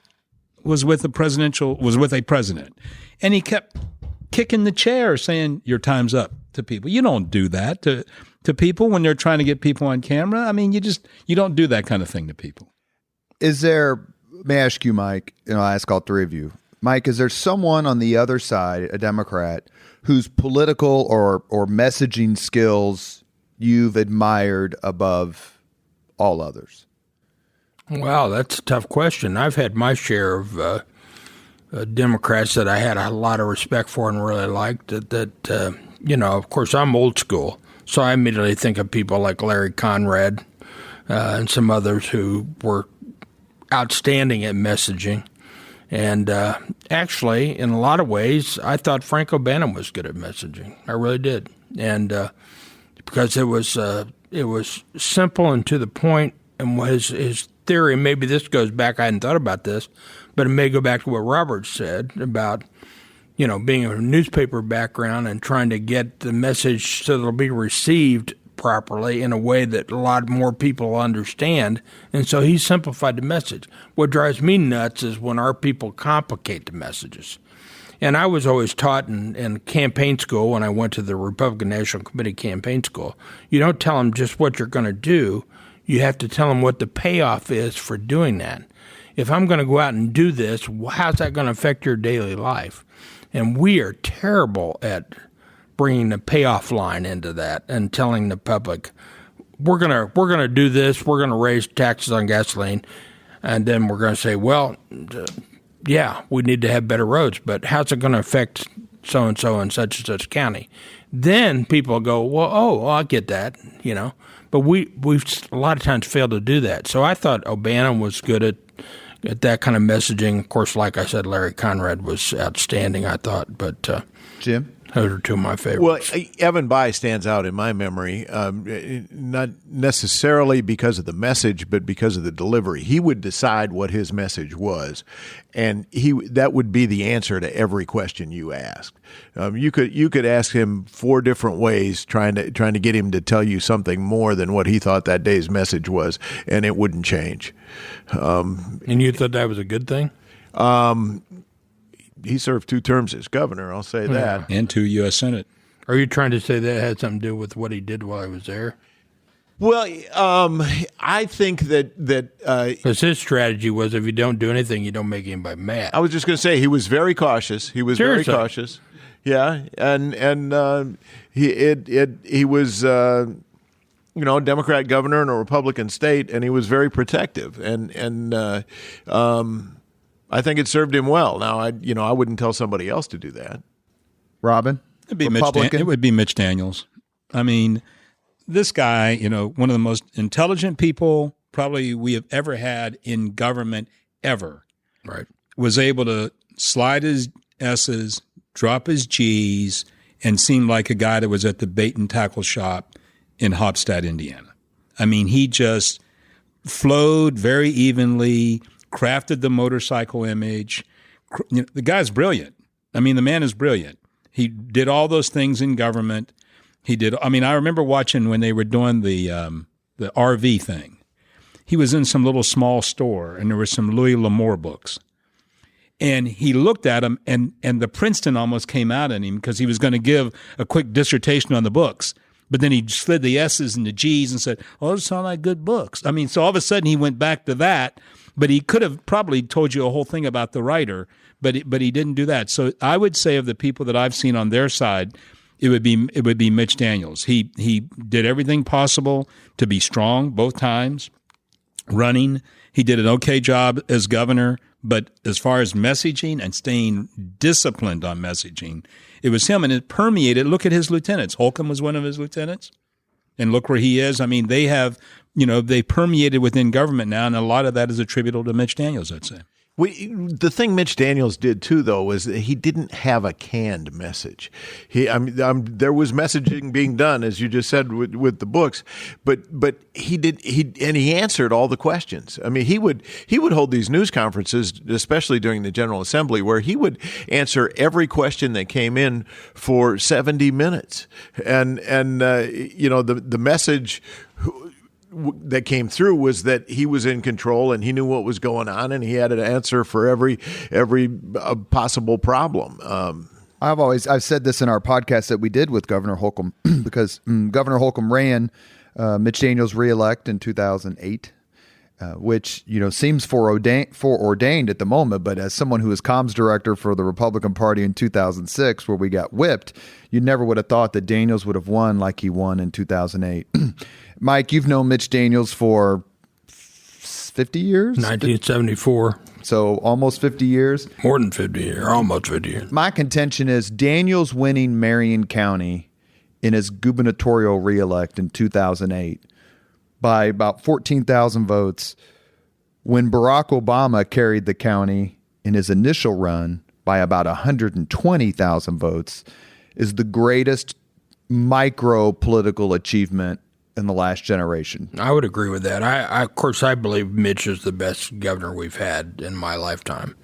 [SPEAKER 3] a president and he kept kicking the chair saying your time's up to people. You don't do that to people when they're trying to get people on camera. I mean, you don't do that kind of thing to people.
[SPEAKER 1] May I ask you, Mike, I'll ask all three of you. Mike, is there someone on the other side, a Democrat, whose political or messaging skills you've admired above all others?
[SPEAKER 4] Wow, that's a tough question. I've had my share of Democrats that I had a lot of respect for and really liked. Of course, I'm old school, so I immediately think of people like Larry Conrad and some others who were outstanding at messaging. And actually, in a lot of ways, I thought Frank O'Bannon was good at messaging. I really did. And because it was simple and to the point, and his theory, maybe this goes back, I hadn't thought about this, but it may go back to what Robert said about, being a newspaper background and trying to get the message so that it'll be received properly in a way that a lot more people understand. And so he simplified the message. What drives me nuts is when our people complicate the messages. And I was always taught in campaign school when I went to the Republican National Committee campaign school, you don't tell them just what you're going to do. You have to tell them what the payoff is for doing that. If I'm going to go out and do this, how's that going to affect your daily life? And we are terrible at bringing the payoff line into that and telling the public, we're gonna do this, we're gonna raise taxes on gasoline, and then we're gonna say, well, yeah, we need to have better roads, but how's it going to affect so and such and such county? Then people go, well, I get that, But we've a lot of times failed to do that. So I thought O'Bannon was good at that kind of messaging. Of course, like I said, Larry Conrad was outstanding, I thought. But
[SPEAKER 1] Jim?
[SPEAKER 4] Those are two of my favorites.
[SPEAKER 2] Well, Evan Bayh stands out in my memory, not necessarily because of the message, but because of the delivery. He would decide what his message was, and that would be the answer to every question you asked. You could ask him 4 different ways, trying to get him to tell you something more than what he thought that day's message was, and it wouldn't change.
[SPEAKER 4] And you thought that was a good thing?
[SPEAKER 2] He served 2 terms as governor, I'll say that.
[SPEAKER 3] And 2 U.S. Senate.
[SPEAKER 4] Are you trying to say that had something to do with what he did while he was there?
[SPEAKER 2] Well, I think that
[SPEAKER 4] because his strategy was, if you don't do anything, you don't make anybody mad.
[SPEAKER 2] I was just going to say he was very cautious.
[SPEAKER 4] Seriously.
[SPEAKER 2] Very cautious. Yeah, and he was Democrat governor in a Republican state, and he was very protective, and I think it served him well. Now, I wouldn't tell somebody else to do that.
[SPEAKER 1] Robin?
[SPEAKER 3] It would be Mitch Daniels. I mean, this guy, one of the most intelligent people probably we have ever had in government ever.
[SPEAKER 4] Right.
[SPEAKER 3] Was able to slide his S's, drop his G's, and seem like a guy that was at the bait and tackle shop in Hopstad, Indiana. I mean, he just flowed very evenly, crafted the motorcycle image. The guy's brilliant. I mean, the man is brilliant. He did all those things in government. I remember watching when they were doing the RV thing. He was in some little small store, and there were some Louis L'Amour books. And he looked at them, and the Princeton almost came out in him because he was going to give a quick dissertation on the books. But then he slid the S's and the G's and said, oh, those sound like good books. I mean, so all of a sudden he went back to that. But he could have probably told you a whole thing about the writer, but he didn't do that. So I would say of the people that I've seen on their side, it would be Mitch Daniels. He did everything possible to be strong both times. Running, he did an okay job as governor, but as far as messaging and staying disciplined on messaging, it was him, and it permeated. Look at his lieutenants. Holcomb was one of his lieutenants, and look where he is. I mean, they have. They permeated within government now, and a lot of that is attributable to Mitch Daniels, I'd say.
[SPEAKER 2] The thing Mitch Daniels did too, though, was that he didn't have a canned message. There was messaging being done, as you just said, with the books, but he answered all the questions. I mean, he would hold these news conferences, especially during the General Assembly, where he would answer every question that came in for 70 minutes, and the message that came through was that he was in control and he knew what was going on, and he had an answer for every possible problem.
[SPEAKER 1] I've said this in our podcast that we did with Governor Holcomb because Governor Holcomb ran Mitch Daniels reelect in 2008, which seems foreordained at the moment. But as someone who was comms director for the Republican Party in 2006, where we got whipped, you never would have thought that Daniels would have won like he won in 2008. Mike, you've known Mitch Daniels for 50 years?
[SPEAKER 4] 1974.
[SPEAKER 1] So almost 50 years?
[SPEAKER 4] More than 50 years, almost 50 years.
[SPEAKER 1] My contention is Daniels winning Marion County in his gubernatorial reelect in 2008 by about 14,000 votes, when Barack Obama carried the county in his initial run by about 120,000 votes, is the greatest micro political achievement in the last generation.
[SPEAKER 4] I would agree with that. Of course, I believe Mitch is the best governor we've had in my lifetime.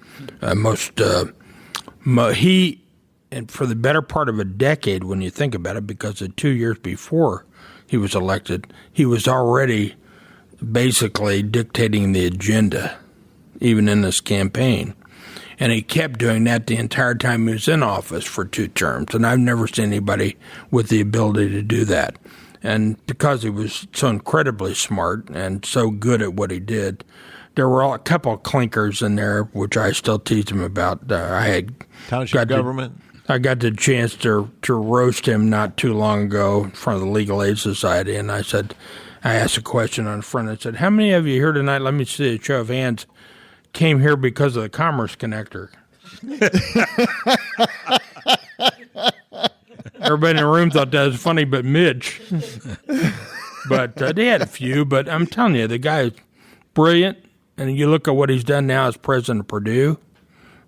[SPEAKER 4] He, and for the better part of a decade, when you think about it, because the 2 years before he was elected, he was already basically dictating the agenda, even in this campaign. And he kept doing that the entire time he was in office for 2 terms. And I've never seen anybody with the ability to do that. And because he was so incredibly smart and so good at what he did, there were a couple of clinkers in there, which I still tease him about. I had
[SPEAKER 2] township government.
[SPEAKER 4] I got the chance to roast him not too long ago in front of the Legal Aid Society, and I asked a question on the front. I said, how many of you here tonight, let me see a show of hands, came here because of the Commerce Connector? Everybody in the room thought that was funny, but Mitch. But they had a few, but I'm telling you, the guy is brilliant, and you look at what he's done now as president of Purdue.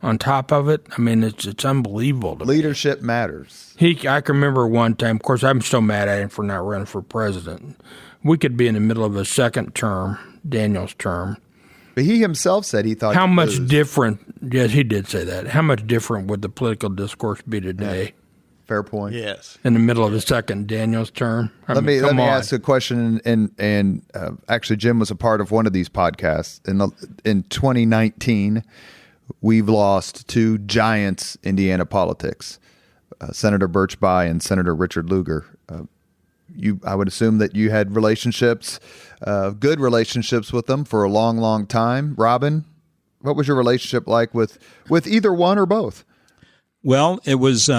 [SPEAKER 4] On top of it, I mean, it's unbelievable.
[SPEAKER 1] Leadership matters.
[SPEAKER 4] I can remember one time, of course, I'm still mad at him for not running for president. We could be in the middle of a second term, Daniel's term.
[SPEAKER 1] But he himself said he thought
[SPEAKER 4] how much different, yes, he did say that. How much different would the political discourse be today?
[SPEAKER 1] Yeah. Fair point.
[SPEAKER 2] Yes.
[SPEAKER 4] In the middle of the second Daniel's term.
[SPEAKER 1] Let me ask a question, and actually Jim was a part of one of these podcasts. In 2019, we've lost two giants Indiana politics, Senator Birch Bayh and Senator Richard Lugar. I would assume that you had relationships, good relationships with them for a long, long time. Robin, what was your relationship like with either one or both?
[SPEAKER 3] Well, it was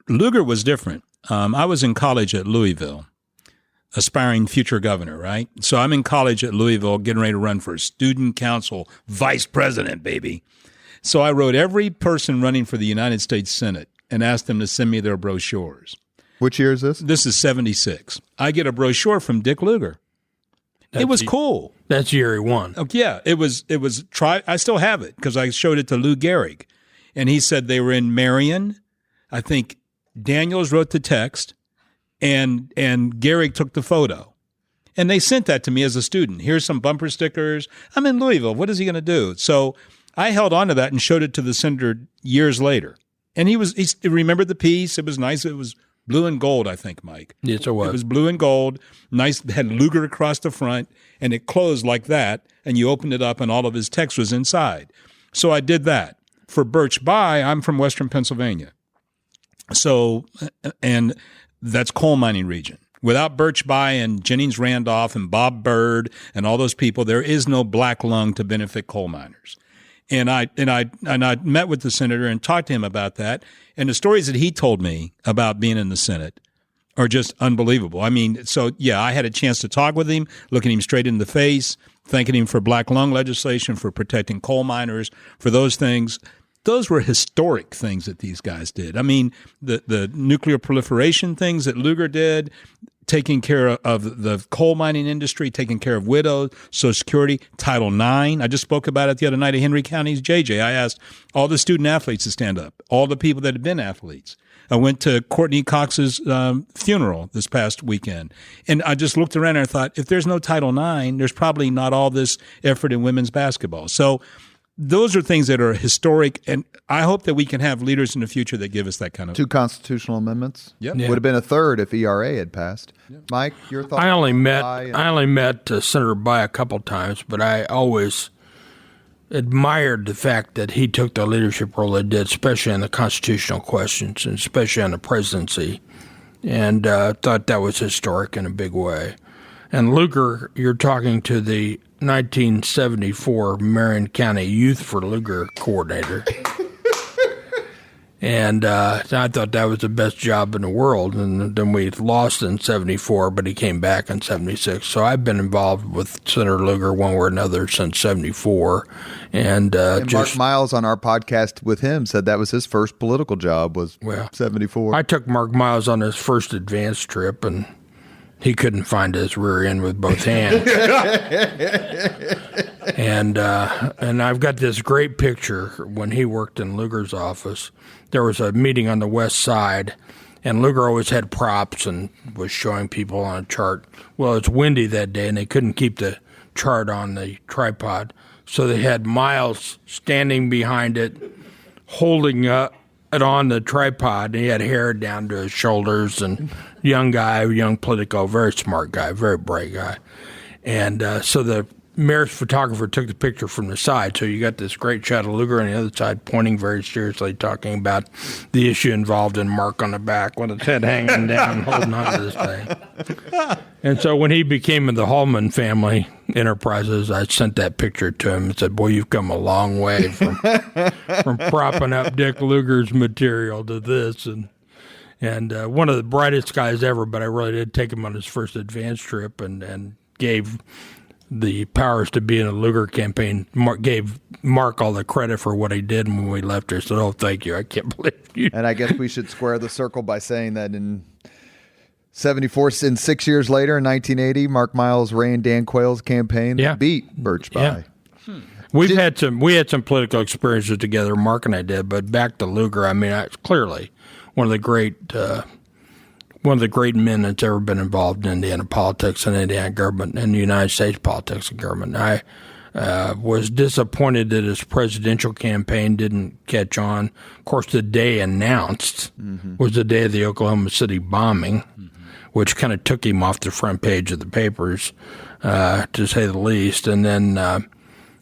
[SPEAKER 3] Lugar was different. I was in college at Louisville, aspiring future governor, right? So I'm in college at Louisville, getting ready to run for student council vice president, baby. So I wrote every person running for the United States Senate and asked them to send me their brochures.
[SPEAKER 1] Which year is this?
[SPEAKER 3] This is 76. I get a brochure from Dick Lugar. It was cool.
[SPEAKER 4] That's year he won.
[SPEAKER 3] Oh, yeah, it was. I still have it because I showed it to Lou Gehrig, and he said they were in Marion. I think Daniels wrote the text, and Gehrig took the photo. And they sent that to me as a student. Here's some bumper stickers. I'm in Louisville. What is he going to do? So I held on to that and showed it to the senator years later. And he remembered the piece. It was nice. It was blue and gold, I think, Mike.
[SPEAKER 4] Yes, it was.
[SPEAKER 3] It was blue and gold. Nice. It had Lugar across the front, and it closed like that. And you opened it up, and all of his text was inside. So I did that. For Birch Bayh, I'm from Western Pennsylvania. So, and that's coal mining region. Without Birch Bayh and Jennings Randolph and Bob Byrd and all those people, there is no black lung to benefit coal miners. And I met with the senator and talked to him about that. And the stories that he told me about being in the Senate are just unbelievable. I mean, so yeah, I had a chance to talk with him, looking him straight in the face, thanking him for black lung legislation, for protecting coal miners, for those things. Those were historic things that these guys did. I mean, the nuclear proliferation things that Lugar did, taking care of the coal mining industry, taking care of widows, Social Security, Title IX. I just spoke about it the other night at Henry County's JJ. I asked all the student athletes to stand up, all the people that had been athletes. I went to Courtney Cox's funeral this past weekend, and I just looked around and I thought, if there's no Title IX, there's probably not all this effort in women's basketball. So those are things that are historic, and I hope that we can have leaders in the future that give us that kind of...
[SPEAKER 1] Two constitutional amendments?
[SPEAKER 3] Yep.
[SPEAKER 1] Yeah. Would have been a third if ERA had passed. Yep. Mike, your thoughts?
[SPEAKER 4] I only met Senator Bayh a couple times, but I always admired the fact that he took the leadership role he did, especially on the constitutional questions and especially on the presidency, and thought that was historic in a big way. And Lugar, you're talking to the 1974 Marion County Youth for Lugar coordinator. And I thought that was the best job in the world. And then we lost in 74, but he came back in 76. So I've been involved with Senator Lugar one way or another since 74. And
[SPEAKER 1] Mark Miles on our podcast with him said that was his first political job was 74.
[SPEAKER 4] I took Mark Miles on his first advance trip, and he couldn't find his rear end with both hands. And I've got this great picture when he worked in Lugar's office. There was a meeting on the west side, and Lugar always had props and was showing people on a chart. Well, it's windy that day, and they couldn't keep the chart on the tripod. So they had Miles standing behind it, holding it on the tripod, and he had hair down to his shoulders, and young guy, young politico, very smart guy, very bright guy. And so the Mayor's photographer took the picture from the side, so you got this great shot of Lugar on the other side pointing very seriously, talking about the issue involved in Mark on the back with his head hanging down, holding on to this thing. And so when he became in the Hallman Family Enterprises, I sent that picture to him and said, boy, you've come a long way from propping up Dick Lugar's material to this. And one of the brightest guys ever, but I really did take him on his first advance trip and gave the powers to be in the Lugar campaign, gave Mark all the credit for what he did when we left her. So, thank you. I can't believe you.
[SPEAKER 1] And I guess we should square the circle by saying that in 74, and 6 years later, in 1980, Mark Miles ran Dan Quayle's campaign, beat Birch Bayh.
[SPEAKER 4] Yeah. We had some political experiences together, Mark and I did, but back to Lugar, I mean, it's clearly one of the great men that's ever been involved in Indiana politics and Indiana government and the United States politics and government. I was disappointed that his presidential campaign didn't catch on. Of course, the day announced was the day of the Oklahoma City bombing, which kind of took him off the front page of the papers, to say the least. And then, and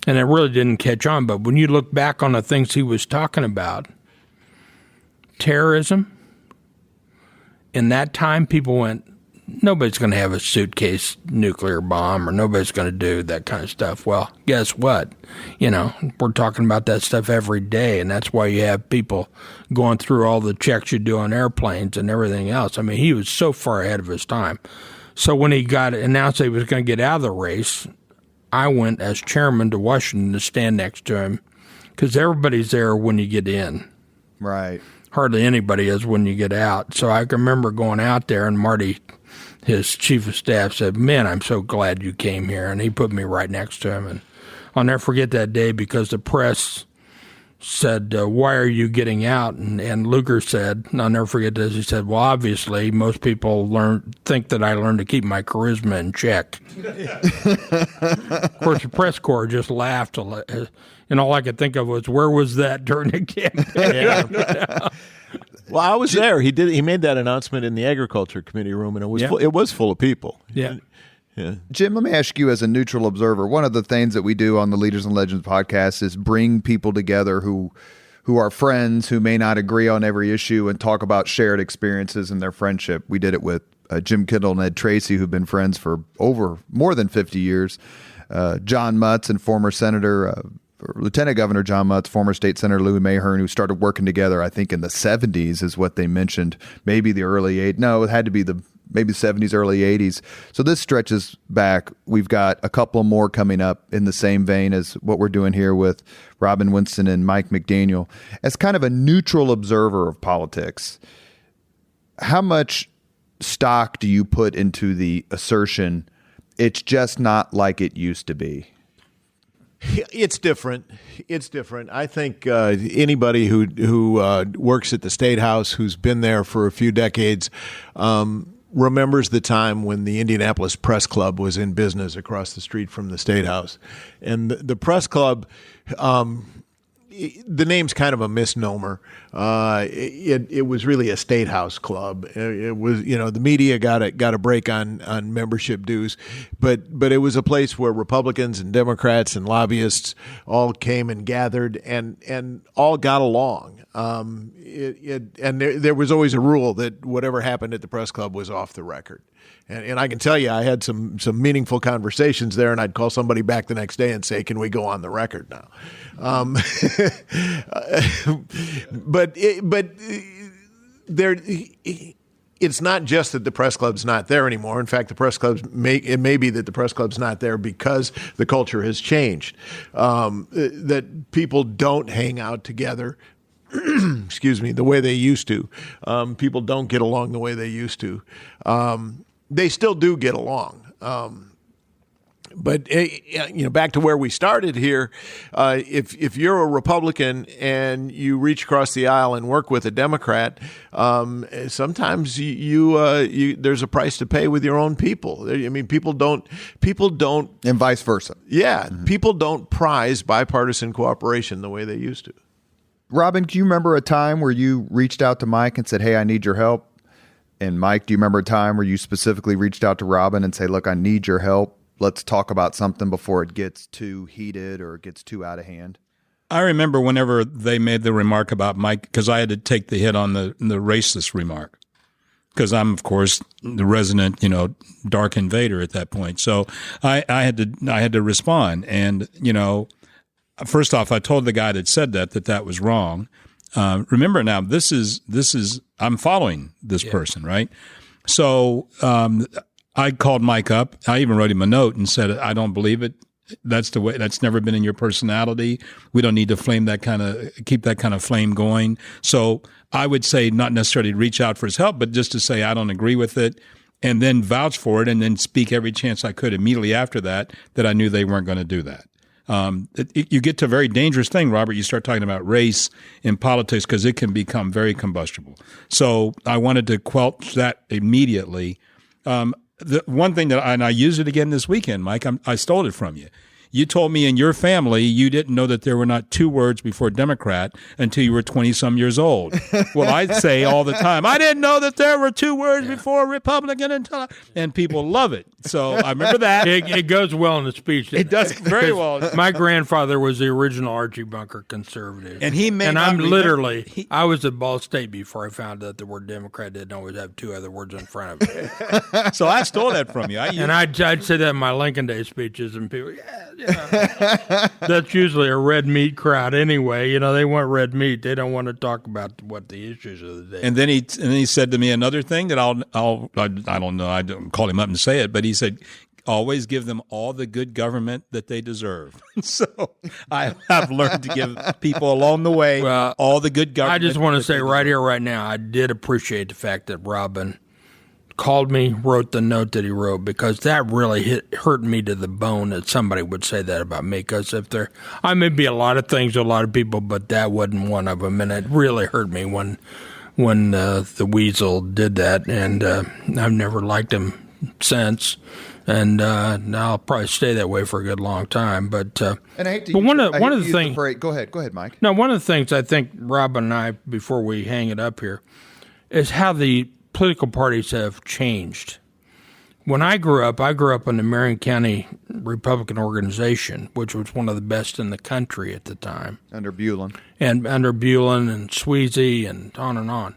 [SPEAKER 4] it really didn't catch on. But when you look back on the things he was talking about, terrorism, in that time, people went, nobody's going to have a suitcase nuclear bomb or nobody's going to do that kind of stuff. Well, guess what? We're talking about that stuff every day, and that's why you have people going through all the checks you do on airplanes and everything else. I mean, he was so far ahead of his time. So when he got announced that he was going to get out of the race, I went as chairman to Washington to stand next to him because everybody's there when you get in.
[SPEAKER 1] Right.
[SPEAKER 4] Hardly anybody is when you get out. So I can remember going out there, and Marty, his chief of staff, said, man, I'm so glad you came here. And he put me right next to him. And I'll never forget that day because the press said, why are you getting out? And Lugar said, and I'll never forget this, he said, well, obviously, most people think that I learned to keep my charisma in check. Of course, the press corps just laughed. And all I could think of was, where was that during the campaign?
[SPEAKER 2] Well, I was there. He made that announcement in the Agriculture Committee room, and it was full of people.
[SPEAKER 4] Yeah.
[SPEAKER 2] Yeah.
[SPEAKER 1] Jim, let me ask you as a neutral observer, one of the things that we do on the Leaders and Legends podcast is bring people together who are friends, who may not agree on every issue, and talk about shared experiences and their friendship. We did it with Jim Kendall and Ed Tracy, who've been friends for more than 50 years. John Mutz and former Senator Lieutenant Governor John Mutz, former State Senator Louis Mahern, who started working together, I think, in the 70s is what they mentioned. Maybe the early 80s. No, it had to be maybe the 70s, early 80s. So this stretches back. We've got a couple more coming up in the same vein as what we're doing here with Robin Winston and Mike McDaniel. As kind of a neutral observer of politics, how much stock do you put into the assertion, it's just not like it used to be?
[SPEAKER 2] It's different. I think anybody who works at the State House, who's been there for a few decades, remembers the time when the Indianapolis Press Club was in business across the street from the State House. And the Press Club, the name's kind of a misnomer. It was really a State House club. It was, the media got a break on membership dues, but it was a place where Republicans and Democrats and lobbyists all came and gathered and all got along. And there was always a rule that whatever happened at the Press Club was off the record. And I can tell you, I had some meaningful conversations there, and I'd call somebody back the next day and say, "Can we go on the record now?" But it's not just that the Press Club's not there anymore. In fact, it may be that the Press Club's not there because the culture has changed. That people don't hang out together. Excuse me, the way they used to. People don't get along the way they used to. They still do get along. But back to where we started here, if you're a Republican and you reach across the aisle and work with a Democrat, sometimes you there's a price to pay with your own people. I mean, people don't,
[SPEAKER 1] and vice versa.
[SPEAKER 2] Yeah, people don't prize bipartisan cooperation the way they used to.
[SPEAKER 1] Robin, do you remember a time where you reached out to Mike and said, "Hey, I need your help"? And Mike, do you remember a time where you specifically reached out to Robin and say, "Look, I need your help"? let's talk about something before it gets too heated or it gets too out of hand?
[SPEAKER 3] I remember whenever they made the remark about Mike, because I had to take the hit on the racist remark, because I'm, of course, the resident, dark invader at that point. So I had to respond. And, first off, I told the guy that said that was wrong. Remember now, this is I'm following this person, right? So I called Mike up. I even wrote him a note and said, I don't believe it. That's the way. That's never been in your personality. We don't need to keep that kind of flame going. So I would say not necessarily reach out for his help, but just to say I don't agree with it, and then vouch for it, and then speak every chance I could immediately after that I knew they weren't going to do that. You get to a very dangerous thing, Robert. You start talking about race in politics because it can become very combustible. So I wanted to quelch that immediately. The one thing and I used it again this weekend, Mike, I stole it from you. You told me in your family you didn't know that there were not two words before Democrat until you were 20-some years old. Well, I say all the time, I didn't know that there were two words before Republican and people love it. So I remember that.
[SPEAKER 4] It goes well in the speech.
[SPEAKER 3] It does very well.
[SPEAKER 4] My grandfather was the original Archie Bunker conservative.
[SPEAKER 3] And he may
[SPEAKER 4] and
[SPEAKER 3] not
[SPEAKER 4] I'm
[SPEAKER 3] remember-
[SPEAKER 4] literally, I was at Ball State before I found out the word Democrat didn't always have two other words in front of it.
[SPEAKER 3] So I stole that from you.
[SPEAKER 4] I'd say that in my Lincoln Day speeches, and people, that's usually a red meat crowd anyway. They want red meat. They don't want to talk about what the issues of the day.
[SPEAKER 3] And then he said to me another thing that I don't know. I don't call him up and say it, but he said, always give them all the good government that they deserve. So I have learned to give people along the way all the good government.
[SPEAKER 4] I just want to say right here, right now, I did appreciate the fact that Robin called me, wrote the note that he wrote, because that really hurt me to the bone that somebody would say that about me. Because I may be a lot of things to a lot of people, but that wasn't one of them, and it really hurt me when the weasel did that, and I've never liked him since, and I'll probably stay that way for a good long time. But
[SPEAKER 1] and I hate to
[SPEAKER 4] but
[SPEAKER 1] use
[SPEAKER 4] one
[SPEAKER 1] the-
[SPEAKER 4] of
[SPEAKER 1] I hate
[SPEAKER 4] the
[SPEAKER 1] to use
[SPEAKER 4] things.
[SPEAKER 1] Go ahead, Mike.
[SPEAKER 4] No, one of the things I think Robin and I, before we hang it up here, is how the political parties have changed. When I grew up in the Marion County Republican Organization, which was one of the best in the country at the time.
[SPEAKER 1] Under Bulin.
[SPEAKER 4] And under Bulin and Sweezy and on and on.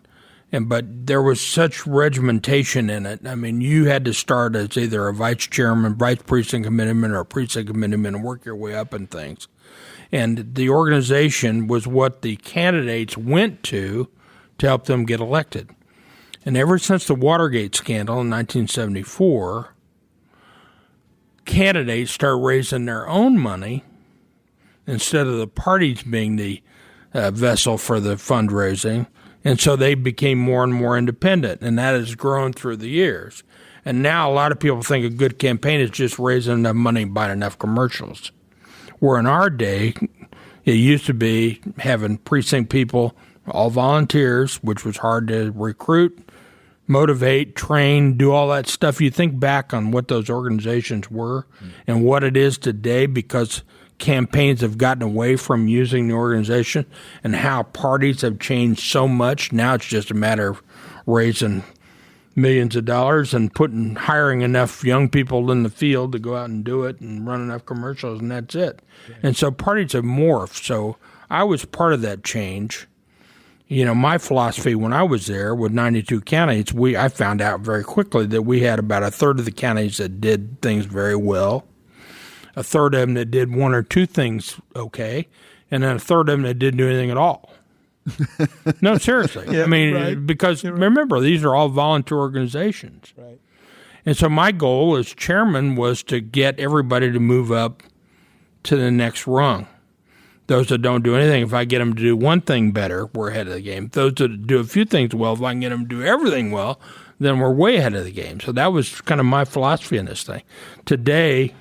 [SPEAKER 4] But there was such regimentation in it. I mean, you had to start as either a vice chairman, vice precinct committeeman, or a precinct committeeman and work your way up in things. And the organization was what the candidates went to help them get elected. And ever since the Watergate scandal in 1974, candidates start raising their own money instead of the parties being the vessel for the fundraising. And so they became more and more independent, and that has grown through the years. And now a lot of people think a good campaign is just raising enough money and buying enough commercials. Where in our day, it used to be having precinct people, all volunteers, which was hard to recruit, motivate, train, do all that stuff. You think back on what those organizations were and what it is today, because campaigns have gotten away from using the organization and how parties have changed so much. Now it's just a matter of raising millions of dollars and hiring enough young people in the field to go out and do it and run enough commercials, and that's it. And so parties have morphed. So I was part of that change. My philosophy when I was there with 92 counties, I found out very quickly that we had about a third of the counties that did things very well, a third of them that did one or two things okay, and then a third of them that didn't do anything at all. No, seriously. Because remember, these are all volunteer organizations.
[SPEAKER 3] Right.
[SPEAKER 4] And so my goal as chairman was to get everybody to move up to the next rung. Those that don't do anything, if I get them to do one thing better, we're ahead of the game. Those that do a few things well, if I can get them to do everything well, then we're way ahead of the game. So that was kind of my philosophy in this thing. Today,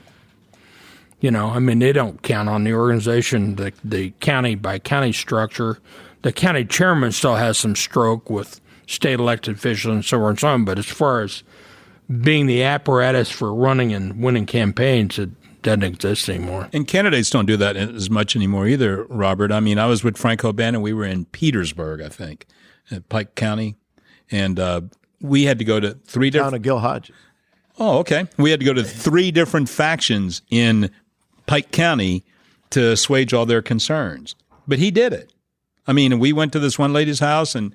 [SPEAKER 4] they don't count on the organization, the county by county structure. The county chairman still has some stroke with state elected officials and so on and so on. But as far as being the apparatus for running and winning campaigns, it doesn't exist anymore.
[SPEAKER 3] And candidates don't do that as much anymore either, Robert. I mean, I was with Frank O'Bannon. We were in Petersburg, I think, at Pike County. And we had to go to 3 different...
[SPEAKER 2] Town of Gil Hodges.
[SPEAKER 3] Oh, okay. We had to go to 3 different factions in Pike County to assuage all their concerns. But he did it. I mean, we went to this one lady's house and,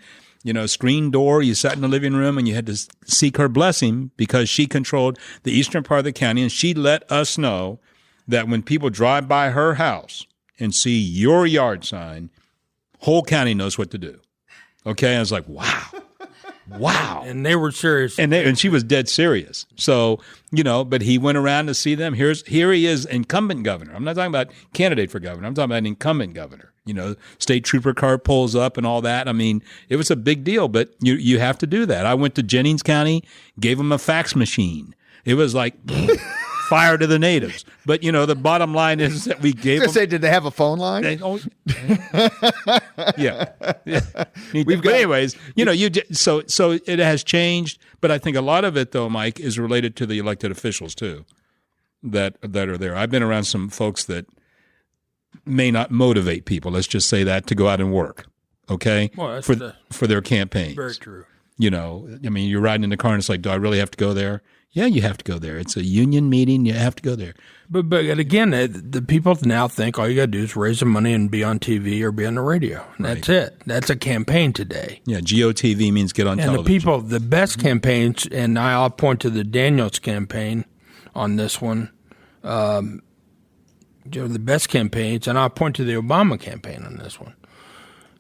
[SPEAKER 3] screen door, you sat in the living room and you had to seek her blessing because she controlled the eastern part of the county. And she let us know that when people drive by her house and see your yard sign, whole county knows what to do. Okay. I was like, wow. Wow.
[SPEAKER 4] And they were serious.
[SPEAKER 3] And she was dead serious. So, but he went around to see them. Here he is, incumbent governor. I'm not talking about candidate for governor. I'm talking about incumbent governor. State trooper car pulls up and all that. I mean, it was a big deal, but you have to do that. I went to Jennings County, gave them a fax machine. It was like fire to the natives. But, the bottom line is that we gave them.
[SPEAKER 1] Say, did they have a phone line?
[SPEAKER 3] Yeah. But anyways, so it has changed. But I think a lot of it, though, Mike, is related to the elected officials, too, that are there. I've been around some folks that may not motivate people, let's just say that, to go out and work, okay,
[SPEAKER 4] well,
[SPEAKER 3] for their campaigns.
[SPEAKER 4] Very true.
[SPEAKER 3] You're riding in the car and it's like, do I really have to go there? Yeah, you have to go there. It's a union meeting. You have to go there.
[SPEAKER 4] But again, the people now think all you got to do is raise the money and be on TV or be on the radio. And that's it. That's a campaign today.
[SPEAKER 3] Yeah, GOTV means get on television.
[SPEAKER 4] And the best campaigns, and I'll point to the Daniels campaign on this one, the best campaigns, and I'll point to the Obama campaign on this one.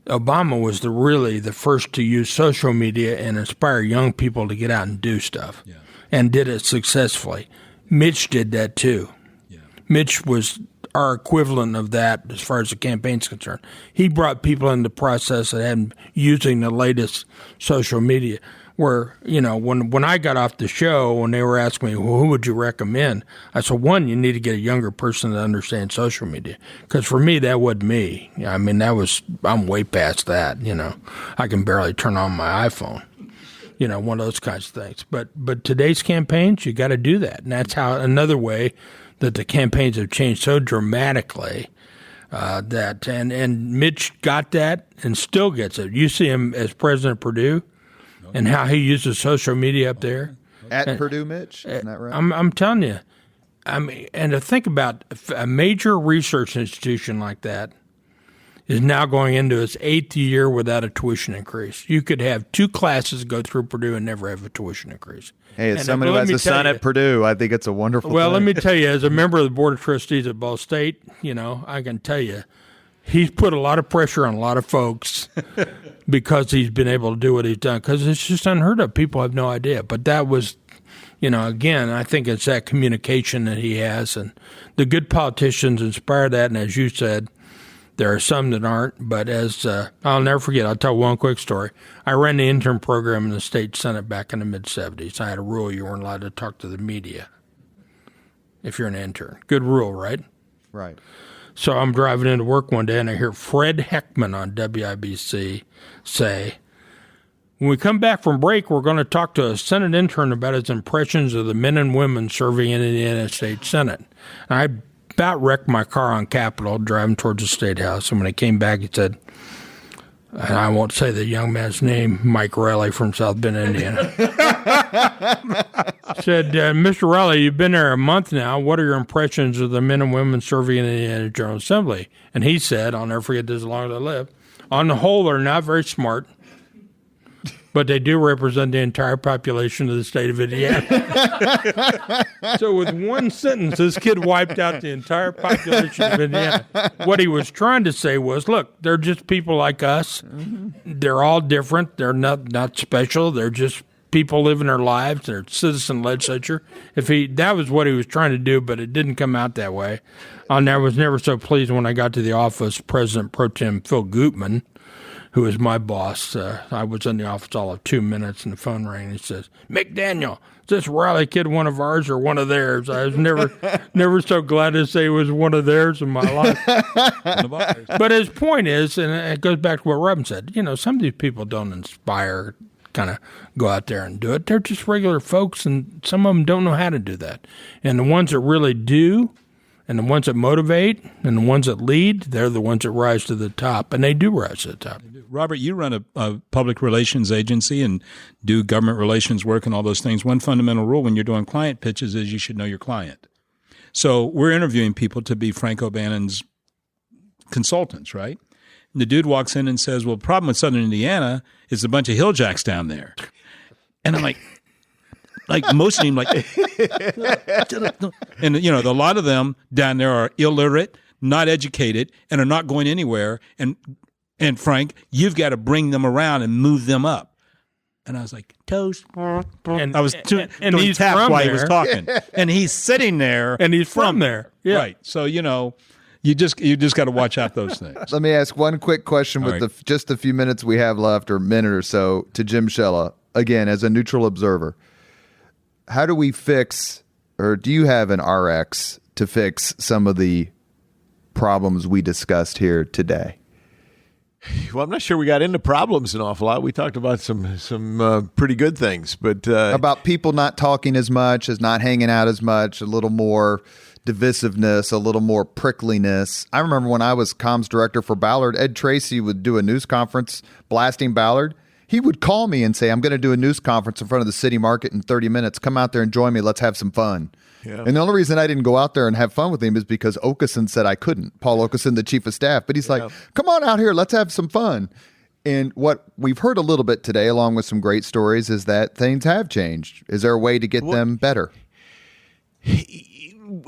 [SPEAKER 4] Obama was really the first to use social media and inspire young people to get out and do stuff, and did it successfully. Mitch did that too. Yeah. Mitch was our equivalent of that as far as the campaign's concerned. He brought people in the process that had using the latest social media. Where, when I got off the show, when they were asking me, well, who would you recommend? I said, one, you need to get a younger person to understand social media. Because for me, that wasn't me. I mean, I'm way past that, I can barely turn on my iPhone, one of those kinds of things. But today's campaigns, you got to do that. And that's another way that the campaigns have changed so dramatically that, and Mitch got that and still gets it. You see him as President Purdue. And how he uses social media up there.
[SPEAKER 1] At Purdue, Mitch? Isn't that right?
[SPEAKER 4] I'm telling you. And to think about a major research institution like that is now going into its 8th year without a tuition increase. You could have 2 classes go through Purdue and never have a tuition increase.
[SPEAKER 1] Hey, as somebody who has a son at Purdue, I think it's a wonderful thing.
[SPEAKER 4] Let me tell you, as a member of the Board of Trustees at Ball State, I can tell you, he's put a lot of pressure on a lot of folks because he's been able to do what he's done. Because it's just unheard of. People have no idea. But that was, again, I think it's that communication that he has. And the good politicians inspire that. And as you said, there are some that aren't. But as I'll never forget, I'll tell one quick story. I ran the intern program in the state Senate back in the mid-'70s. I had a rule you weren't allowed to talk to the media if you're an intern. Good rule, right?
[SPEAKER 1] Right.
[SPEAKER 4] So I'm driving into work one day, and I hear Fred Heckman on WIBC say, when we come back from break, we're going to talk to a Senate intern about his impressions of the men and women serving in the United States Senate. And I about wrecked my car on Capitol driving towards the State House. And when I came back, he said, and I won't say the young man's name, Mike Riley from South Bend, Indiana. Said, Mr. Riley, you've been there a month now. What are your impressions of the men and women serving in the Indiana General Assembly? And he said, I'll never forget this as long as I live, on the whole, they're not very smart, but they do represent the entire population of the state of Indiana. So with one sentence, this kid wiped out the entire population of Indiana. What he was trying to say was, look, they're just people like us. Mm-hmm. They're all different. They're not special. They're just people living their lives. They're citizen legislature. That was what he was trying to do, but it didn't come out that way. I was never so pleased when I got to the office, President Pro Tem Phil Gutman, who was my boss. I was in the office all of 2 minutes, and the phone rang. He says, McDaniel, is this Riley kid one of ours or one of theirs? I was never so glad to say he was one of theirs in my life. But his point is, and it goes back to what Robin said, some of these people don't inspire, kind of go out there and do it. They're just regular folks, and some of them don't know how to do that. And the ones that really do And the ones that motivate and the ones that lead, they're the ones that rise to the top, and they do rise to the top.
[SPEAKER 3] Robert, you run a public relations agency and do government relations work and all those things. One fundamental rule when you're doing client pitches is you should know your client. So we're interviewing people to be Frank O'Bannon's consultants, right? And the dude walks in and says, well, the problem with Southern Indiana is a bunch of hilljacks down there. And I'm like motioning like, and a lot of them down there are illiterate, not educated, and are not going anywhere. And Frank, you've got to bring them around and move them up. And I was like, toast. And I was doing tap while he was talking. And he's sitting there.
[SPEAKER 4] And he's from there. Yeah.
[SPEAKER 3] Right. So, you just got to watch out those things.
[SPEAKER 1] Let me ask one quick question with just the few minutes we have left, or minute or so, to Jim Shella. Again, as a neutral observer, how do we fix, or do you have an RX to fix some of the problems we discussed here today?
[SPEAKER 2] Well, I'm not sure we got into problems an awful lot. We talked about some pretty good things, but
[SPEAKER 1] about people not talking as much, as not hanging out as much, a little more divisiveness, a little more prickliness. I remember when I was comms director for Ballard, Ed Tracy would do a news conference blasting Ballard. He would call me and say, I'm going to do a news conference in front of the city market in 30 minutes. Come out there and join me. Let's have some fun. Yeah. And the only reason I didn't go out there and have fun with him is because Okeson said I couldn't. Paul Okeson, the chief of staff. But he's like, come on out here. Let's have some fun. And what we've heard a little bit today, along with some great stories, is that things have changed. Is there a way to get them better?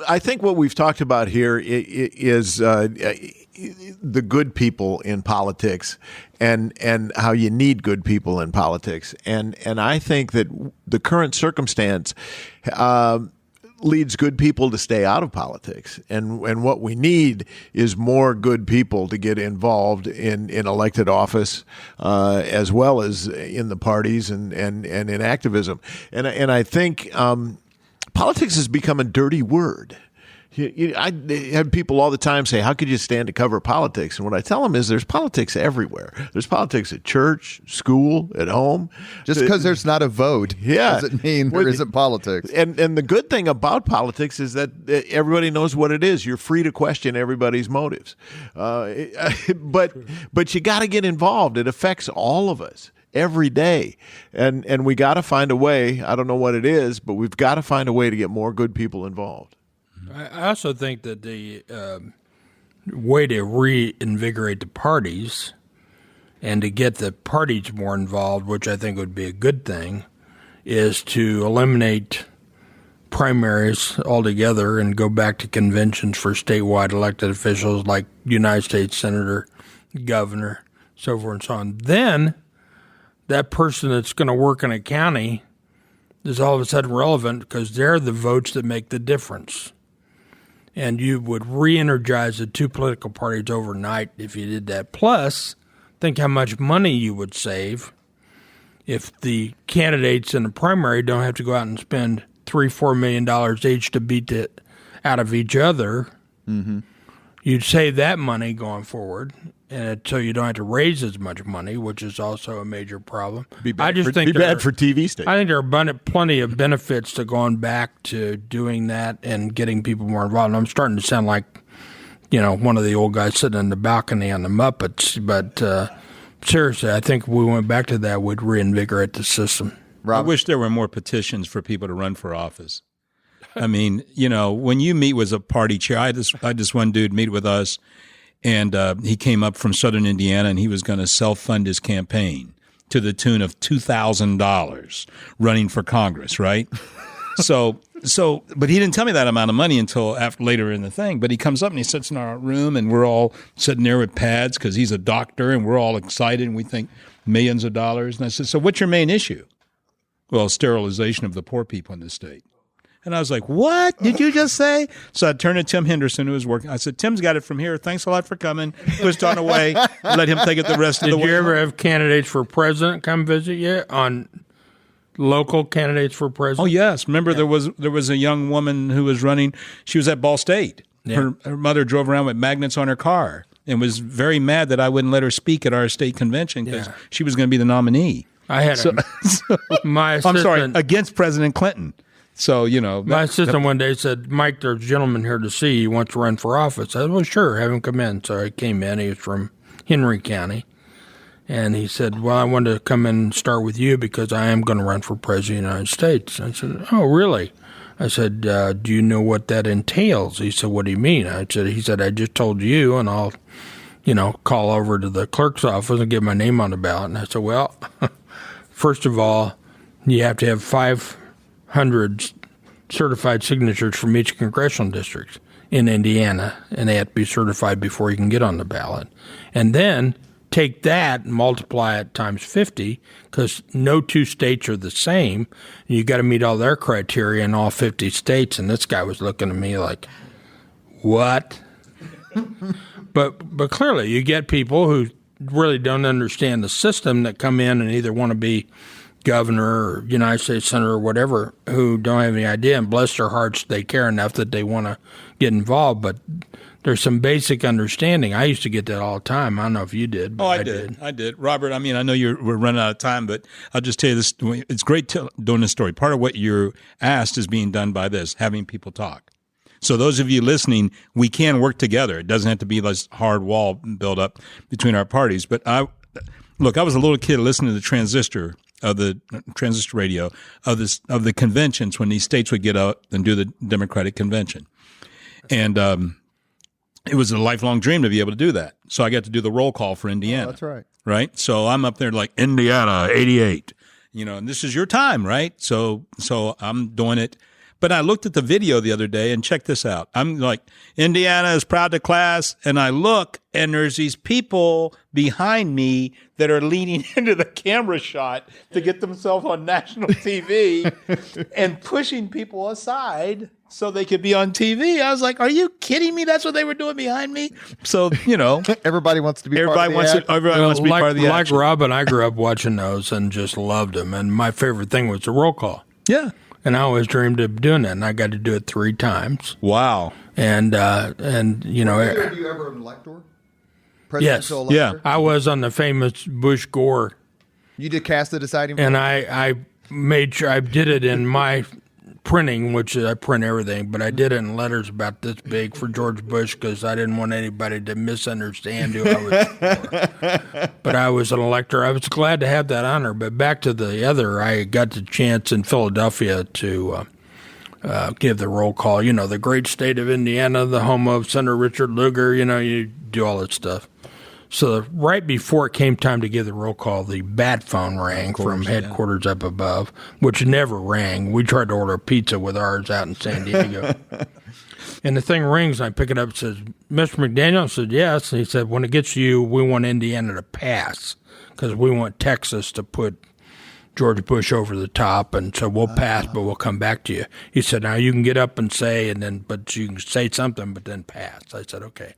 [SPEAKER 2] I think what we've talked about here is the good people in politics and how you need good people in politics. And I think that the current circumstance leads good people to stay out of politics. And what we need is more good people to get involved in elected office as well as in the parties and in activism. And I think politics has become a dirty word. I have people all the time say, how could you stand to cover politics? And what I tell them is there's politics everywhere. There's politics at church, school, at home.
[SPEAKER 1] Just because there's not a vote doesn't mean there isn't politics.
[SPEAKER 2] And the good thing about politics is that everybody knows what it is. You're free to question everybody's motives. But you got to get involved. It affects all of us every day. And we got to find a way. I don't know what it is, but we've got to find a way to get more good people involved.
[SPEAKER 4] I also think that the way to reinvigorate the parties and to get the parties more involved, which I think would be a good thing, is to eliminate primaries altogether and go back to conventions for statewide elected officials like United States Senator, Governor, so forth and so on. Then that person that's going to work in a county is all of a sudden relevant because they're the votes that make the difference. And you would re-energize the two political parties overnight if you did that. Plus, think how much money you would save if the candidates in the primary don't have to go out and spend $3-4 million each to beat it out of each other. Mm-hmm. You'd save that money going forward, and so you don't have to raise as much money, which is also a major problem.
[SPEAKER 2] Be bad for TV stations.
[SPEAKER 4] I think there are plenty of benefits to going back to doing that and getting people more involved. And I'm starting to sound like, one of the old guys sitting in the balcony on the Muppets. But seriously, I think if we went back to that, we'd reinvigorate the system.
[SPEAKER 3] I wish there were more petitions for people to run for office. I mean, when you meet with a party chair, I had this one dude meet with us, and he came up from Southern Indiana, and he was going to self-fund his campaign to the tune of $2,000 running for Congress, right? So, but he didn't tell me that amount of money until later in the thing. But he comes up and he sits in our room, and we're all sitting there with pads because he's a doctor, and we're all excited, and we think millions of dollars. And I said, so what's your main issue? Well, sterilization of the poor people in this state. And I was like, what did you just say? So I turned to Tim Henderson, who was working. I said, Tim's got it from here. Thanks a lot for coming. Pushed on away. Let him take it the rest of the way.
[SPEAKER 4] Did you ever have candidates for president come visit you on local candidates for president?
[SPEAKER 3] Oh, yes. Remember, there was a young woman who was running. She was at Ball State. Yeah. Her mother drove around with magnets on her car and was very mad that I wouldn't let her speak at our state convention because she was going to be the nominee.
[SPEAKER 4] I had my assistant.
[SPEAKER 3] I'm sorry, against President Clinton. So, you know.
[SPEAKER 4] My assistant one day said, Mike, there's a gentleman here to see you. He wants to run for office. I said, well, sure, have him come in. So I came in. He was from Henry County. And he said, well, I wanted to come in and start with you because I am going to run for president of the United States. I said, oh, really? I said, do you know what that entails? He said, what do you mean? He said, I just told you, and I'll, call over to the clerk's office and get my name on the ballot. And I said, well, first of all, you have to have 500 certified signatures from each congressional district in Indiana, and they have to be certified before you can get on the ballot. And then take that and multiply it times 50, because no two states are the same. You got to meet all their criteria in all 50 states. And this guy was looking at me like, what? But clearly, you get people who really don't understand the system that come in and either want to be governor or United States senator or whatever, who don't have any idea, and bless their hearts, they care enough that they want to get involved. But there's some basic understanding. I used to get that all the time. I don't know if you did. But
[SPEAKER 3] I did. Robert, I mean, I know we're running out of time, but I'll just tell you this. It's great doing this story. Part of what you're asked is being done by this, having people talk. So those of you listening, we can work together. It doesn't have to be this hard wall build up between our parties. But I was a little kid listening to the transistor radio of the conventions when these states would get out and do the Democratic convention. And it was a lifelong dream to be able to do that. So I got to do the roll call for Indiana.
[SPEAKER 1] Oh, that's right.
[SPEAKER 3] Right? So I'm up there like, Indiana, 88. And this is your time, right? So I'm doing it. But I looked at the video the other day, and check this out. I'm like, Indiana is proud to class. And I look, and there's these people behind me that are leaning into the camera shot to get themselves on national TV and pushing people aside so they could be on TV. I was like, are you kidding me? That's what they were doing behind me? So,
[SPEAKER 1] everybody wants to be
[SPEAKER 3] everybody wants to be part of the
[SPEAKER 4] like
[SPEAKER 3] action.
[SPEAKER 4] Rob and I grew up watching those and just loved them. And my favorite thing was the roll call.
[SPEAKER 3] Yeah.
[SPEAKER 4] And I always dreamed of doing that, and I got to do it 3 times.
[SPEAKER 3] Wow.
[SPEAKER 4] And
[SPEAKER 1] Were you ever an elector?
[SPEAKER 4] Yes.
[SPEAKER 1] Elector?
[SPEAKER 3] Yeah.
[SPEAKER 4] I was on the famous Bush Gore.
[SPEAKER 1] You did cast the deciding vote?
[SPEAKER 4] And I made sure I did it in my printing, which I print everything, but I did it in letters about this big for George Bush because I didn't want anybody to misunderstand who I was for. But I was an elector. I was glad to have that honor. But back to the other, I got the chance in Philadelphia to give the roll call. The great state of Indiana, the home of Senator Richard Lugar, you do all that stuff. So right before it came time to give the roll call, the bat phone rang from headquarters up above, which never rang. We tried to order pizza with ours out in San Diego. And the thing rings, and I pick it up and says, Mr. McDaniel? I said, yes. And he said, when it gets to you, we want Indiana to pass because we want Texas to put George Bush over the top, and so we'll pass, but we'll come back to you. He said, now you can get up and say, but you can say something, but then pass. I said, okay.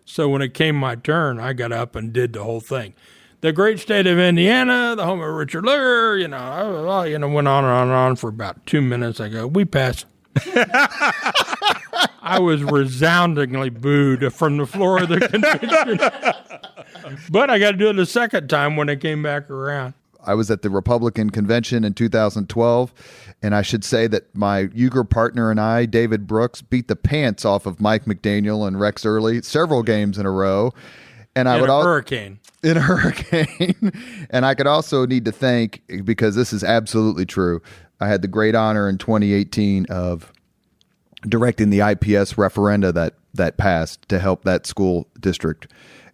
[SPEAKER 4] So when it came my turn, I got up and did the whole thing. The great state of Indiana, the home of Richard Lugar, went on and on for about 2 minutes. I go, we pass. I was resoundingly booed from the floor of the convention. But I got to do it a second time when it came back around.
[SPEAKER 1] I was at the Republican convention in 2012, and I should say that my Uyghur partner and I, David Brooks, beat the pants off of Mike McDaniel and Rex Early several games in a row. And I would
[SPEAKER 4] hurricane.
[SPEAKER 1] In a hurricane. And I could also need to thank, because this is absolutely true, I had the great honor in 2018 of directing the IPS referenda that passed to help that school district.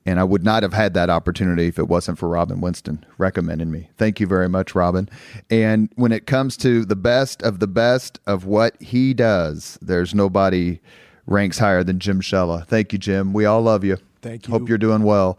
[SPEAKER 1] And I would not have had that opportunity if it wasn't for Robin Winston recommending me. Thank you very much, Robin. And when it comes to the best of what he does, there's nobody ranks higher than Jim Shella. Thank you, Jim. We all love you.
[SPEAKER 2] Thank you.
[SPEAKER 1] Hope you're doing well.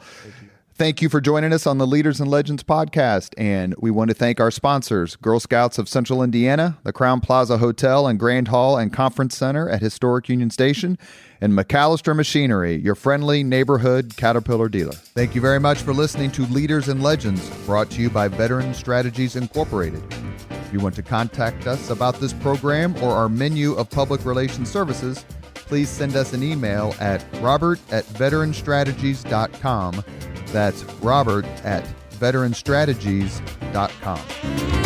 [SPEAKER 1] Thank you for joining us on the Leaders and Legends podcast. And we want to thank our sponsors, Girl Scouts of Central Indiana, the Crown Plaza Hotel and Grand Hall and Conference Center at Historic Union Station, and McAllister Machinery, your friendly neighborhood Caterpillar dealer. Thank you very much for listening to Leaders and Legends, brought to you by Veteran Strategies Incorporated. If you want to contact us about this program or our menu of public relations services, please send us an email at robert@veteranstrategies.com. That's robert@veteranstrategies.com.